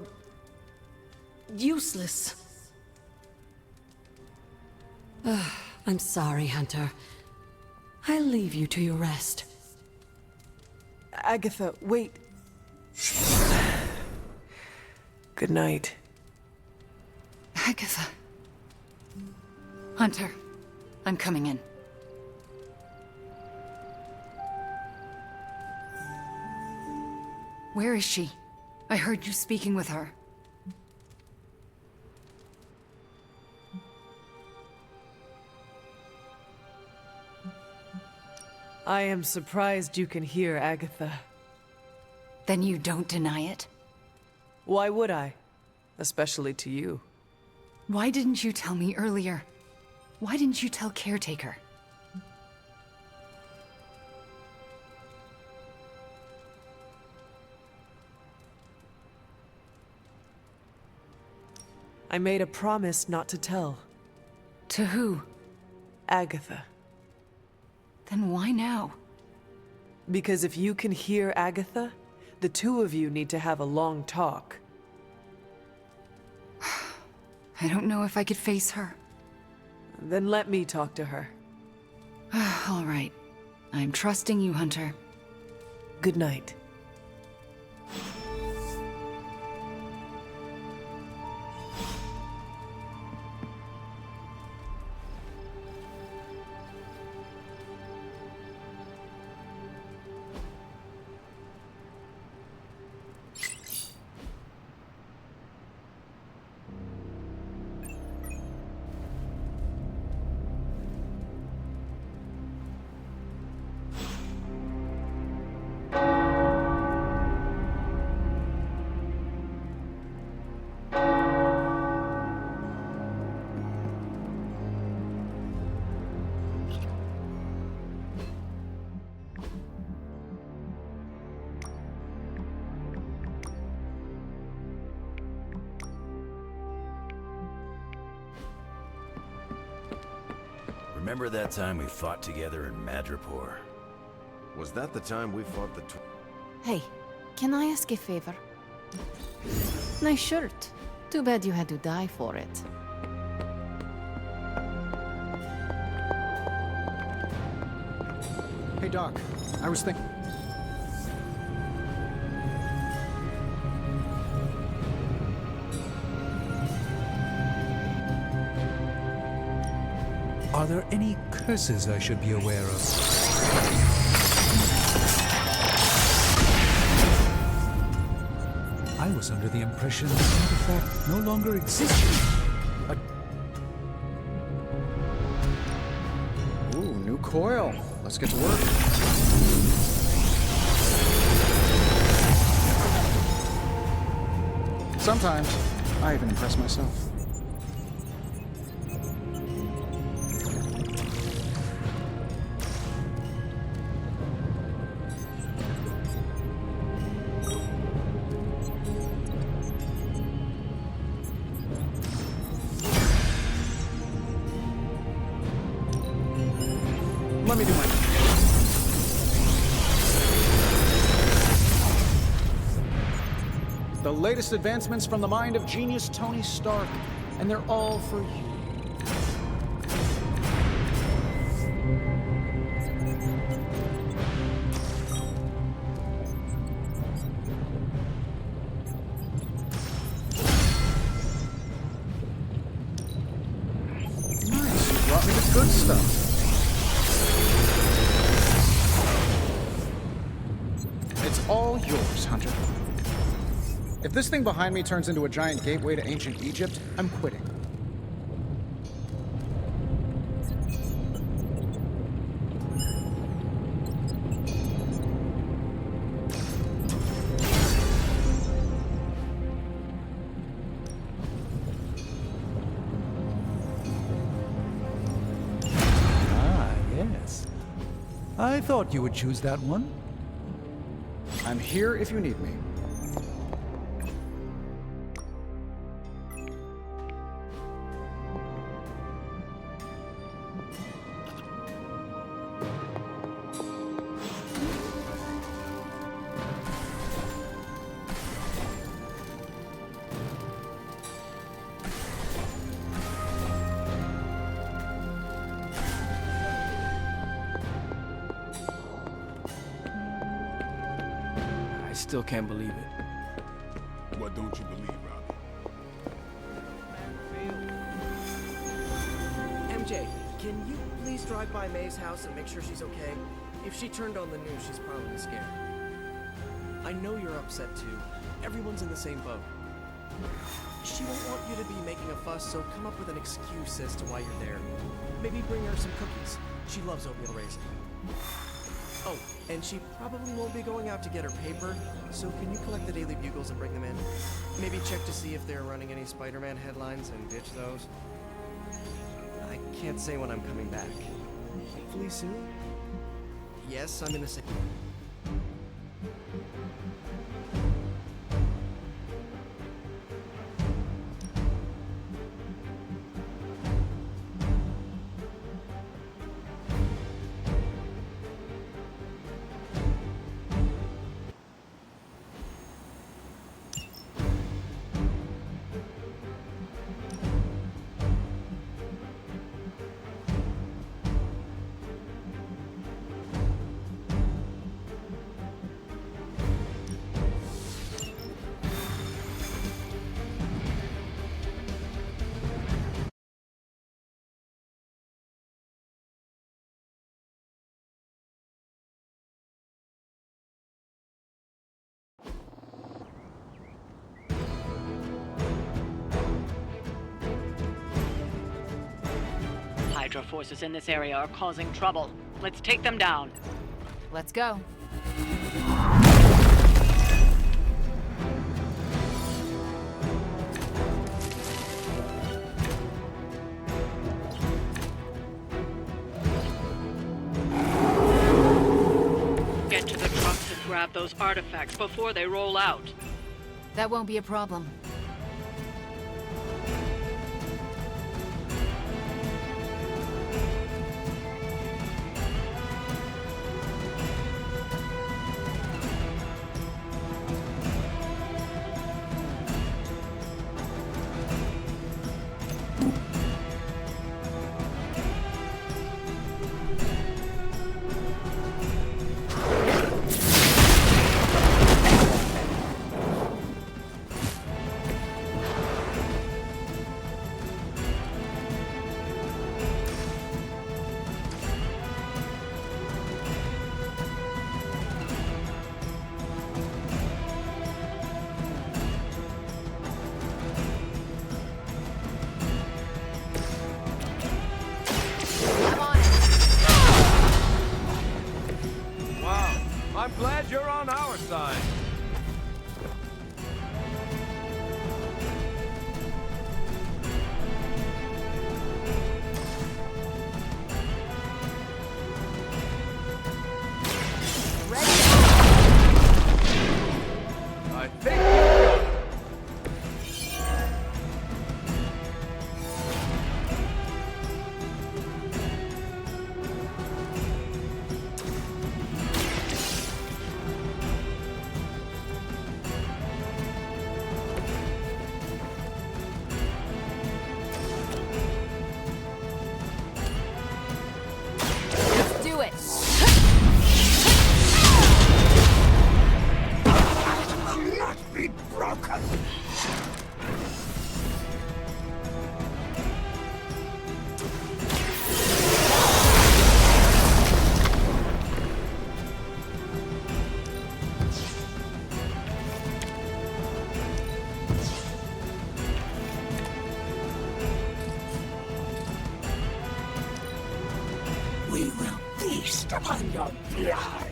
useless. I'm sorry, Hunter. I'll leave you to your rest. Agatha, wait. Good night. Agatha. Hunter, I'm coming in. Where is she? I heard you speaking with her. I am surprised you can hear Agatha. Then you don't deny it? Why would I? Especially to you. Why didn't you tell me earlier? Why didn't you tell Caretaker? I made a promise not to tell. To who? Agatha. Then why now? Because if you can hear Agatha, the two of you need to have a long talk. I don't know if I could face her. Then let me talk to her. All right. I'm trusting you, Hunter. Good night. Remember that time we fought together in Madripoor? Was that the time we fought the Hey, can I ask a favor? Nice shirt. Too bad you had to die for it. Hey, Doc. I was thinking... Are there any curses I should be aware of? I was under the impression that artifact no longer existed. Ooh, new coil. Let's get to work. Sometimes, I even impress myself. Let me do my... The latest advancements from the mind of genius Tony Stark, and they're all for you. Nice, you brought me the good stuff. It's all yours, Hunter. If this thing behind me turns into a giant gateway to ancient Egypt, I'm quitting. Ah, yes. I thought you would choose that one. I'm here if you need me. I still can't believe it. What don't you believe, Robbie? MJ, can you please drive by May's house and make sure she's okay? If she turned on the news, she's probably scared. I know you're upset too. Everyone's in the same boat. She won't want you to be making a fuss, so come up with an excuse as to why you're there. Maybe bring her some cookies. She loves oatmeal raisin. Oh, and she probably won't be going out to get her paper, so can you collect the Daily Bugles and bring them in? Maybe check to see if they're running any Spider-Man headlines and ditch those. I can't say when I'm coming back. Hopefully soon? Yes, I'm in the same... Hydra forces in this area are causing trouble. Let's take them down. Let's go. Get to the trucks and grab those artifacts before they roll out. That won't be a problem. I'm glad you're on our side. I think... We will feast upon your blood.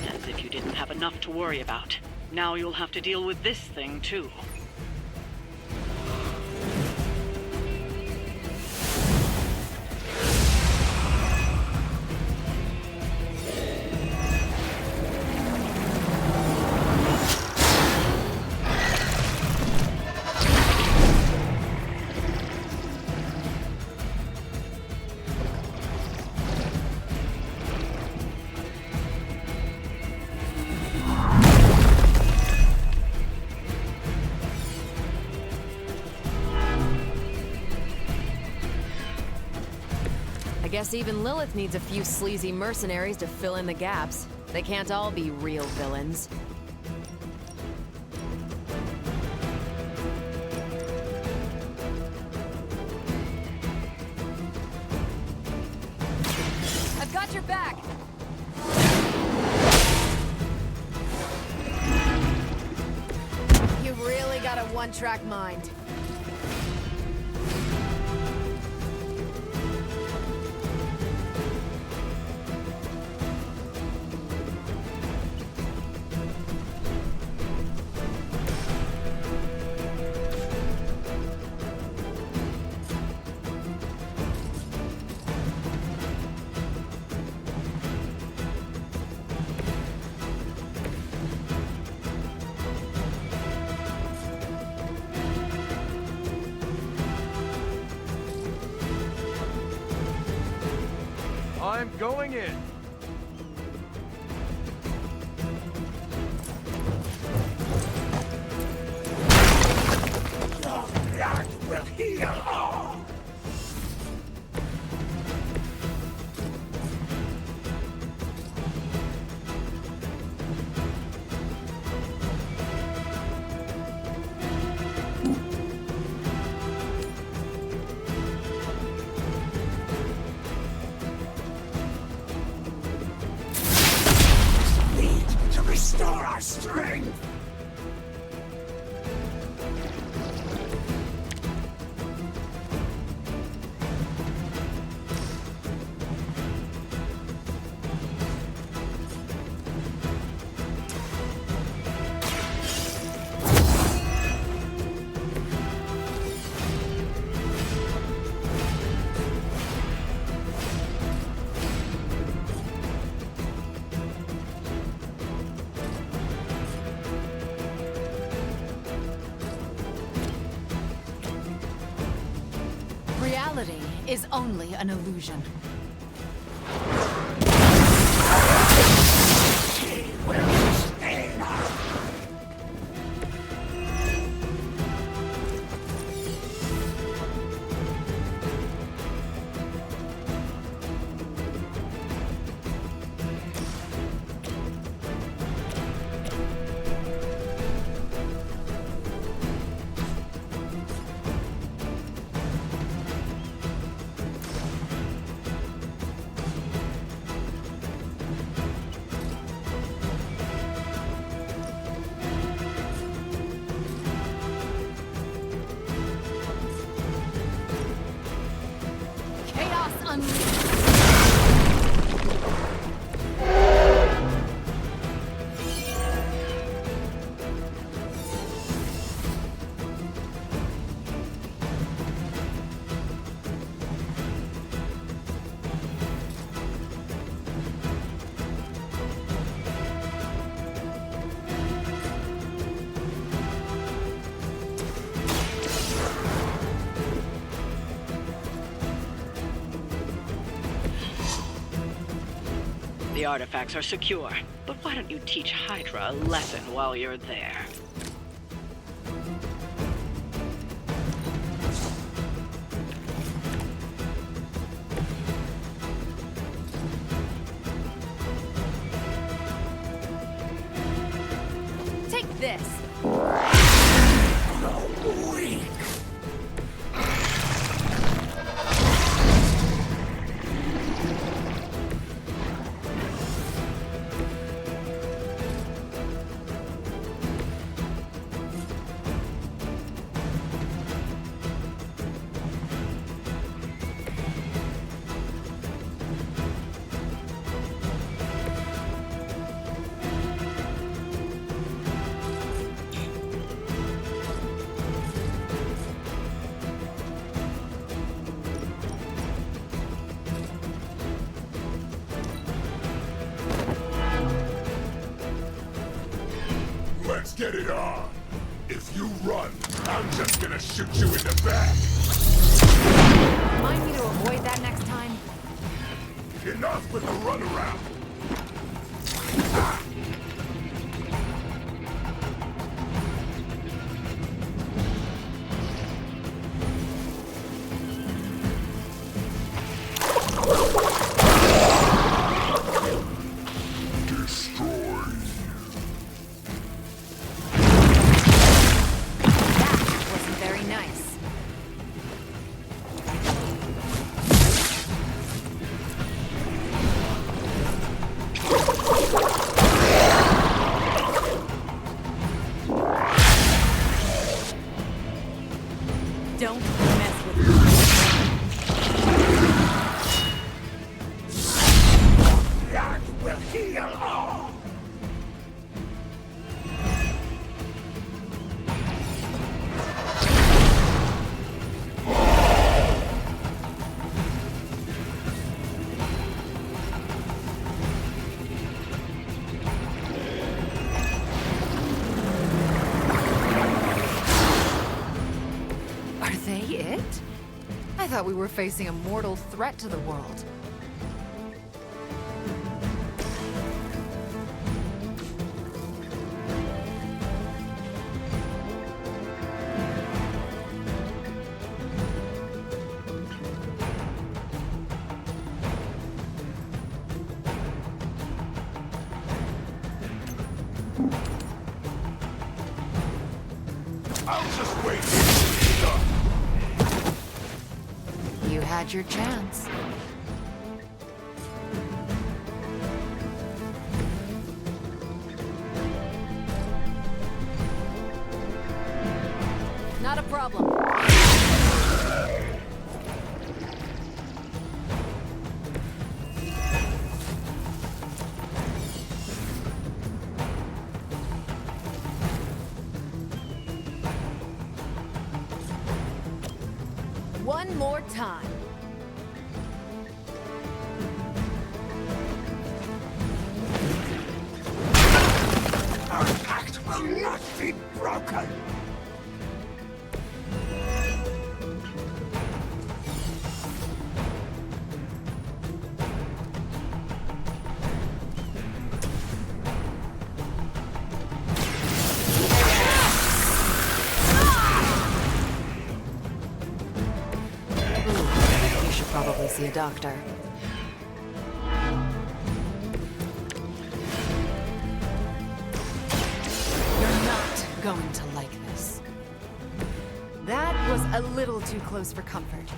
As if you didn't have enough to worry about. Now you'll have to deal with this thing, too. I guess even Lilith needs a few sleazy mercenaries to fill in the gaps. They can't all be real villains. I've got your back! one-track mind. I'm going in. That will heal all. Restore our strength! Reality is only an illusion. She will sustain us. Chaos unleashed. The artifacts are secure, but why don't you teach Hydra a lesson while you're there? Take this. Weak. Let's get it on. If you run, I'm just gonna shoot you in the back. Remind me to avoid that next time. Enough with the runaround. Wasn't very nice. we were facing a mortal threat to the world. I'll just wait here. You had your chance. Not a problem. One more time. Our pact will not be broken. You should probably see a doctor. You're not going to like this. That was a little too close for comfort.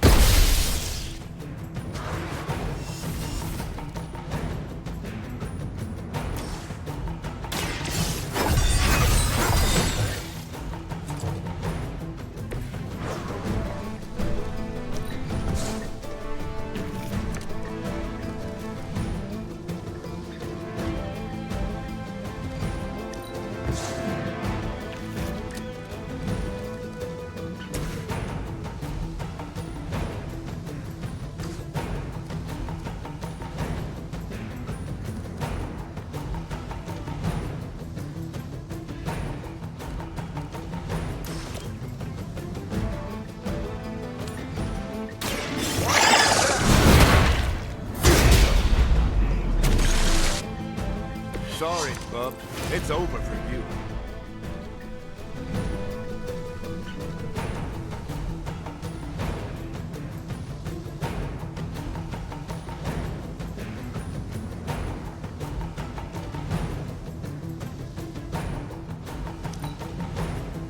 Sorry, bub. It's over for you.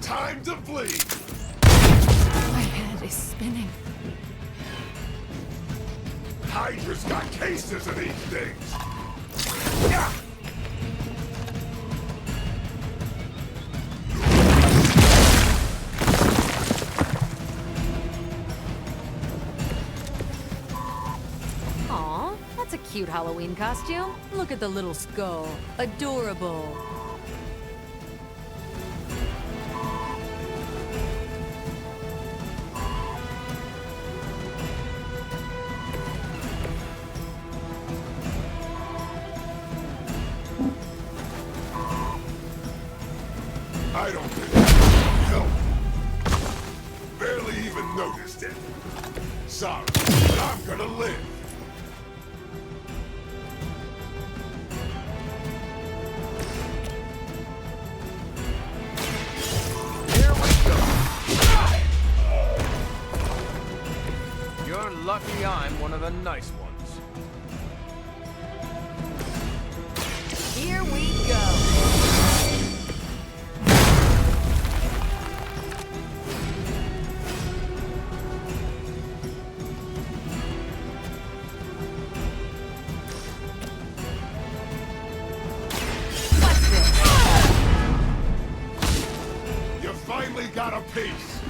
Time to bleed. My head is spinning. Hydra's got cases of these things. Yeah. Aw, that's a cute Halloween costume. Look at the little skull. Adorable. I don't think that help. Barely even noticed it. Sorry, but I'm gonna live. Here we go. You're lucky I'm one of the nice ones. Here we go. You finally got a piece.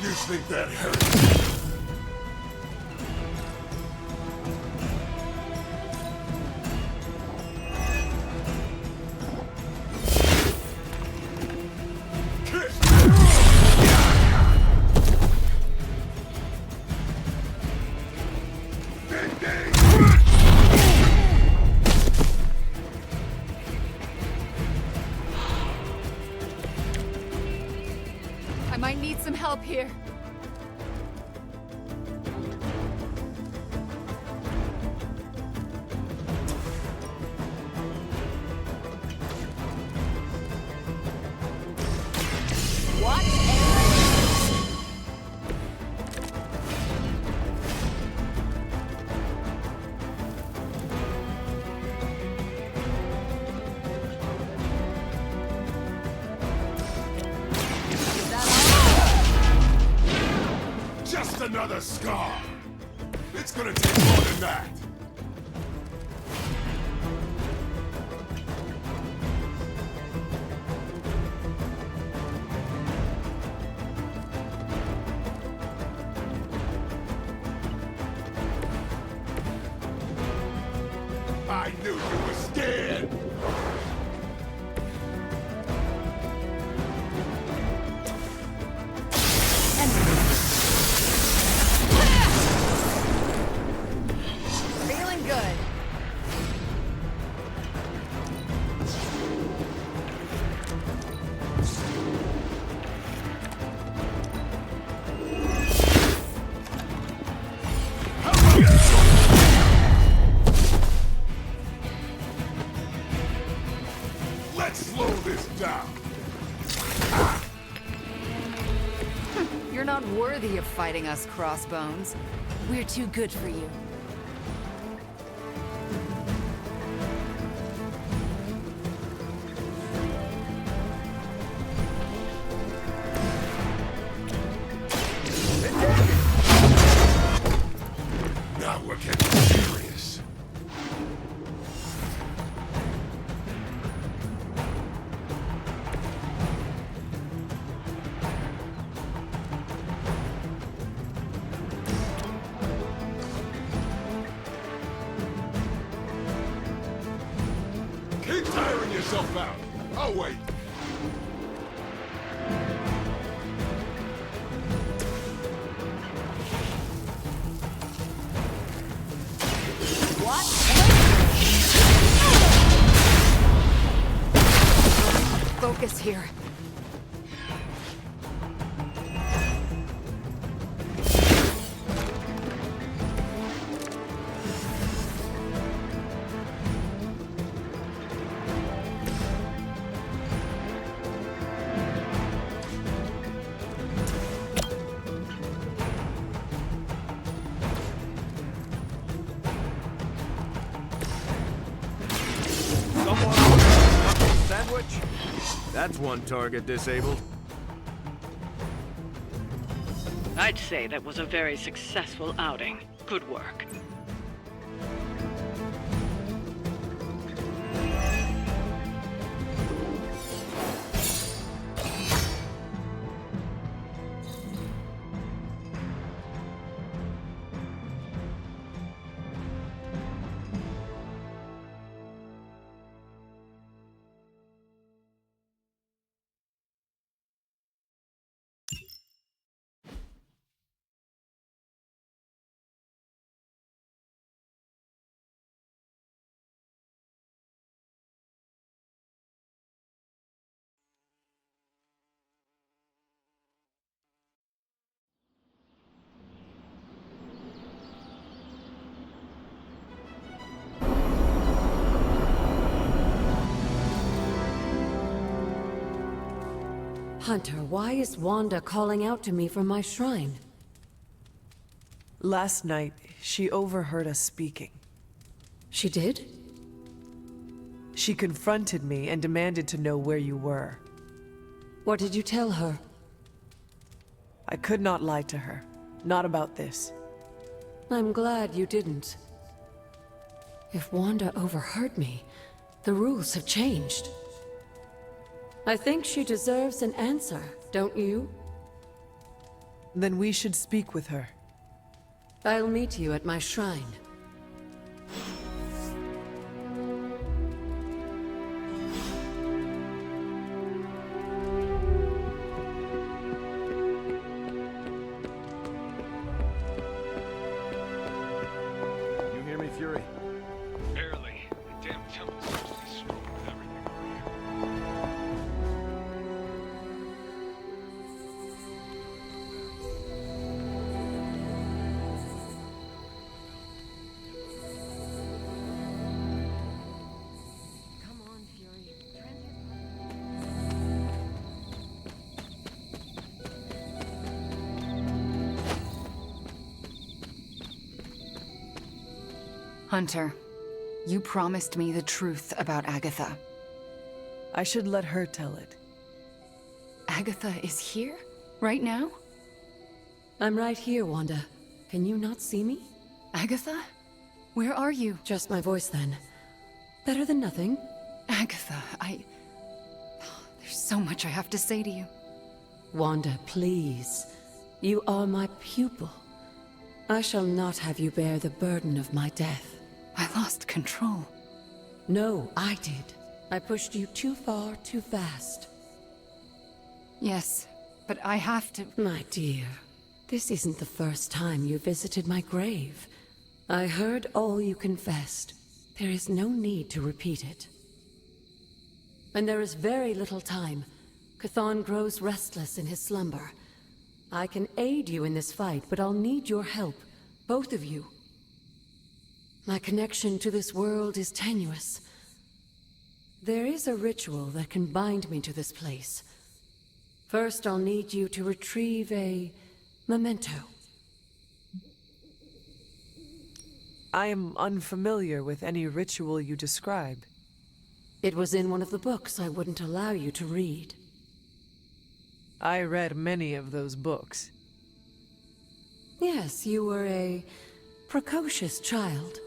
You think that hurts? I might need some help here. another scar. It's gonna take more than that. I knew you were scared! Feeling good. Let's slow this down. You're not worthy of fighting us, Crossbones. We're too good for you. Now we're getting serious. Keep tiring yourself out. I'll wait. What? Focus here. Someone order a knuckle sandwich? That's one target disabled. I'd say that was a very successful outing. Good work. Hunter, why is Wanda calling out to me from my shrine? Last night, she overheard us speaking. She did? She confronted me and demanded to know where you were. What did you tell her? I could not lie to her. Not about this. I'm glad you didn't. If Wanda overheard me, the rules have changed. I think she deserves an answer, don't you? Then we should speak with her. I'll meet you at my shrine. You hear me, Fury? Barely. The damn temple's supposed to be screwing with everything over here. Hunter, you promised me the truth about Agatha. I should let her tell it. Agatha is here? Right now? I'm right here, Wanda. Can you not see me? Agatha? Where are you? Just my voice, then. Better than nothing. Agatha, there's so much I have to say to you. Wanda, please. You are my pupil. I shall not have you bear the burden of my death. I lost control. No, I did. I pushed you too far, too fast. Yes, but I have to... My dear, this isn't the first time you visited my grave. I heard all you confessed. There is no need to repeat it. And there is very little time. Chthon grows restless in his slumber. I can aid you in this fight, but I'll need your help. Both of you. My connection to this world is tenuous. There is a ritual that can bind me to this place. First, I'll need you to retrieve a memento. I am unfamiliar with any ritual you describe. It was in one of the books I wouldn't allow you to read. I read many of those books. Yes, you were a precocious child.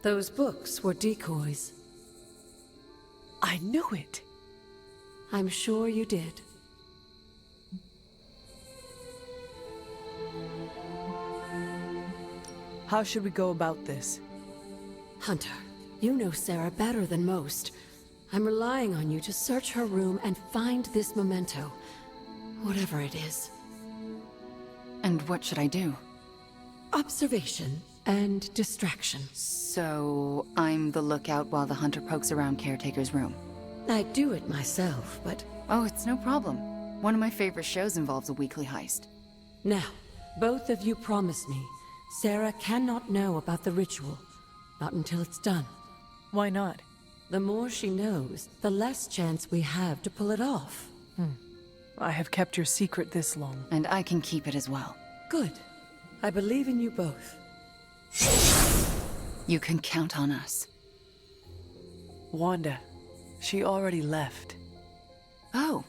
Those books were decoys. I knew it. I'm sure you did. How should we go about this? Hunter, you know Sarah better than most. I'm relying on you to search her room and find this memento. Whatever it is. And what should I do? Observation and distraction. So, I'm the lookout while the hunter pokes around Caretaker's room. I'd do it myself, but... Oh, it's no problem. One of my favorite shows involves a weekly heist. Now, both of you promise me, Sarah cannot know about the ritual. Not until it's done. Why not? The more she knows, the less chance we have to pull it off. I have kept your secret this long. And I can keep it as well. Good. I believe in you both. You can count on us. Wanda, she already left. Oh.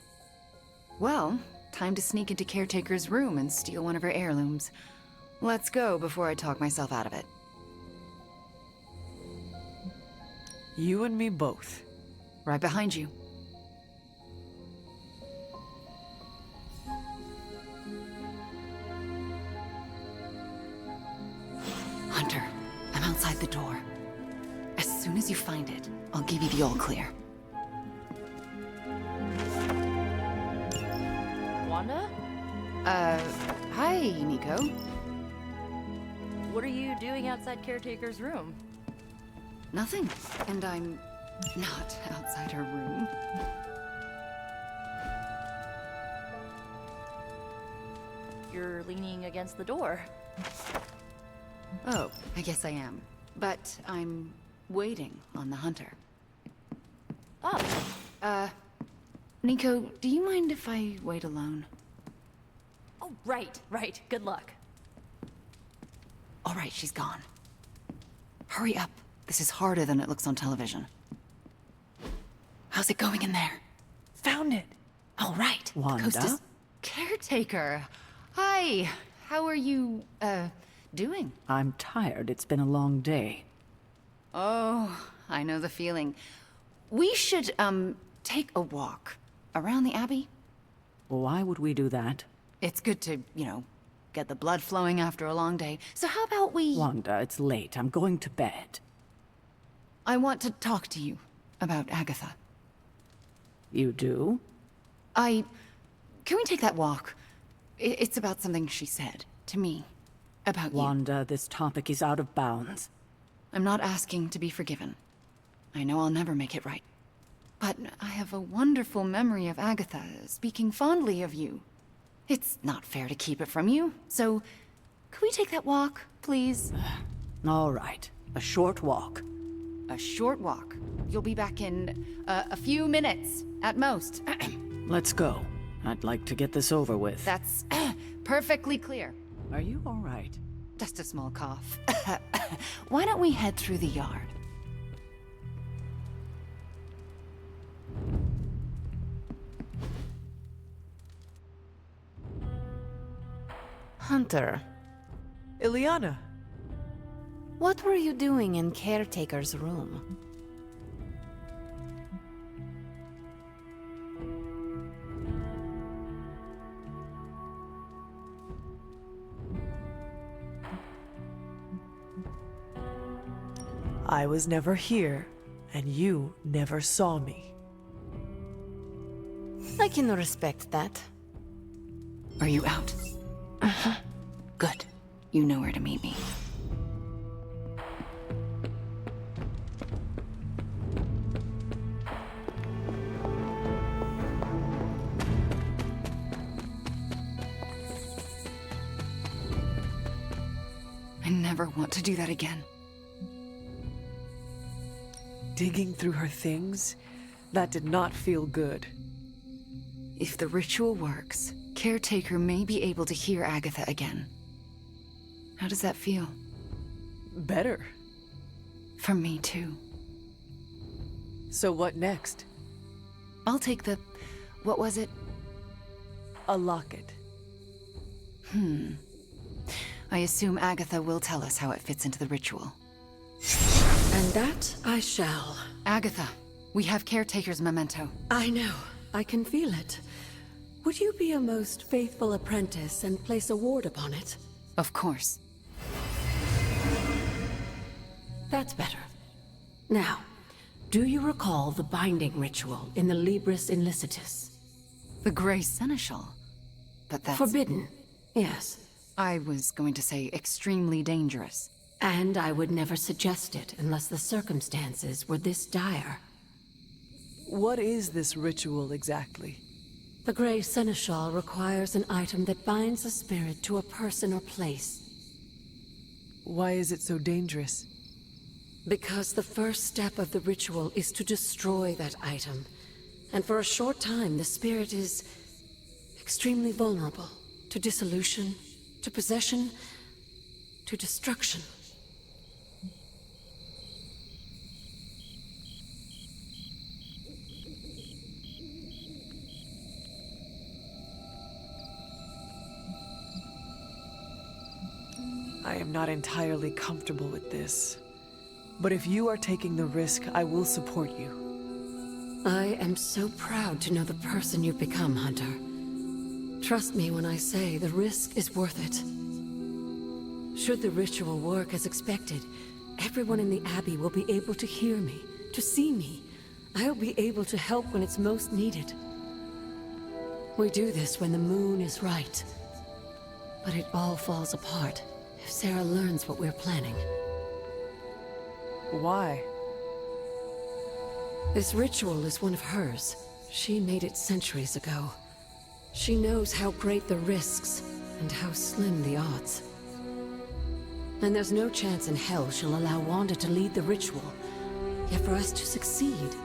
Well, time to sneak into Caretaker's room and steal one of her heirlooms. Let's go before I talk myself out of it. You and me both. Right behind you. Hunter, I'm outside the door. As soon as you find it, I'll give you the all clear. Wanda? Hi, Nico. What are you doing outside Caretaker's room? Nothing. And I'm not outside her room. You're leaning against the door. Oh, I guess I am. But I'm waiting on the hunter. Oh. Nico, do you mind if I wait alone? Oh, right. Good luck. All right, she's gone. Hurry up. This is harder than it looks on television. How's it going in there? Found it. All right. Wanda? Coast is Caretaker. Hi. How are you, doing? I'm tired. It's been a long day. Oh, I know the feeling. We should, take a walk around the Abbey. Why would we do that? It's good to, get the blood flowing after a long day. So how about we... Wanda, it's late. I'm going to bed. I want to talk to you about Agatha. You do? Can we take that walk? It's about something she said to me. About Wanda, this topic is out of bounds. I'm not asking to be forgiven. I know I'll never make it right. But I have a wonderful memory of Agatha speaking fondly of you. It's not fair to keep it from you, so could we take that walk, please? All right. A short walk. A short walk. You'll be back in a few minutes, at most. Let's go. I'd like to get this over with. That's perfectly clear. Are you all right? Just a small cough. Why don't we head through the yard? Hunter. Ileana. What were you doing in Caretaker's room? I was never here, and you never saw me. I can respect that. Are you out? Uh-huh. Good. You know where to meet me. I never want to do that again. Digging through her things? That did not feel good. If the ritual works, Caretaker may be able to hear Agatha again. How does that feel? Better. For me, too. So what next? I'll take the... what was it? A locket. I assume Agatha will tell us how it fits into the ritual. And that I shall. Agatha, we have Caretaker's memento. I know. I can feel it. Would you be a most faithful apprentice and place a ward upon it? Of course. That's better. Now, do you recall the binding ritual in the Libris Inlicitus? The Grey Seneschal? But that's... Forbidden, yes. I was going to say extremely dangerous. And I would never suggest it unless the circumstances were this dire. What is this ritual exactly? The Grey Seneschal requires an item that binds a spirit to a person or place. Why is it so dangerous? Because the first step of the ritual is to destroy that item. And for a short time, the spirit is extremely vulnerable to dissolution, to possession, to destruction. I am not entirely comfortable with this. But if you are taking the risk, I will support you. I am so proud to know the person you've become, Hunter. Trust me when I say the risk is worth it. Should the ritual work as expected, everyone in the Abbey will be able to hear me, to see me. I'll be able to help when it's most needed. We do this when the moon is right. But it all falls apart if Sarah learns what we're planning. Why? This ritual is one of hers. She made it centuries ago. She knows how great the risks and how slim the odds. And there's no chance in hell she'll allow Wanda to lead the ritual. Yet for us to succeed,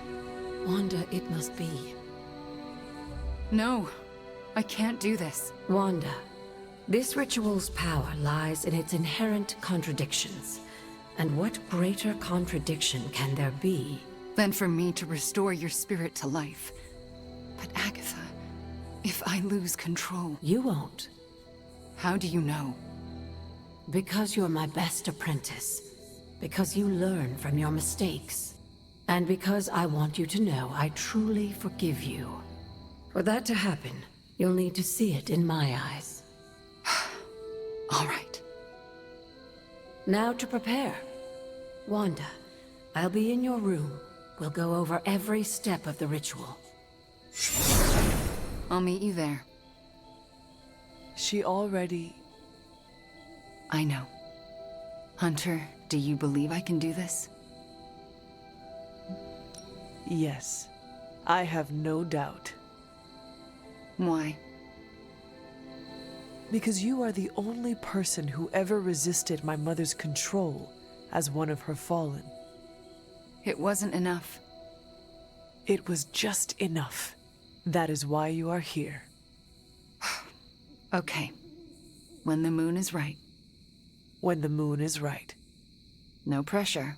Wanda it must be. No, I can't do this. Wanda, this ritual's power lies in its inherent contradictions. And what greater contradiction can there be than for me to restore your spirit to life? But Agatha, if I lose control... You won't. How do you know? Because you're my best apprentice. Because you learn from your mistakes. And because I want you to know I truly forgive you. For that to happen, you'll need to see it in my eyes. All right. Now to prepare. Wanda, I'll be in your room. We'll go over every step of the ritual. I'll meet you there. She already... I know. Hunter, do you believe I can do this? Yes. I have no doubt. Why? Because you are the only person who ever resisted my mother's control as one of her fallen. It wasn't enough. It was just enough. That is why you are here. Okay. When the moon is right. When the moon is right. No pressure.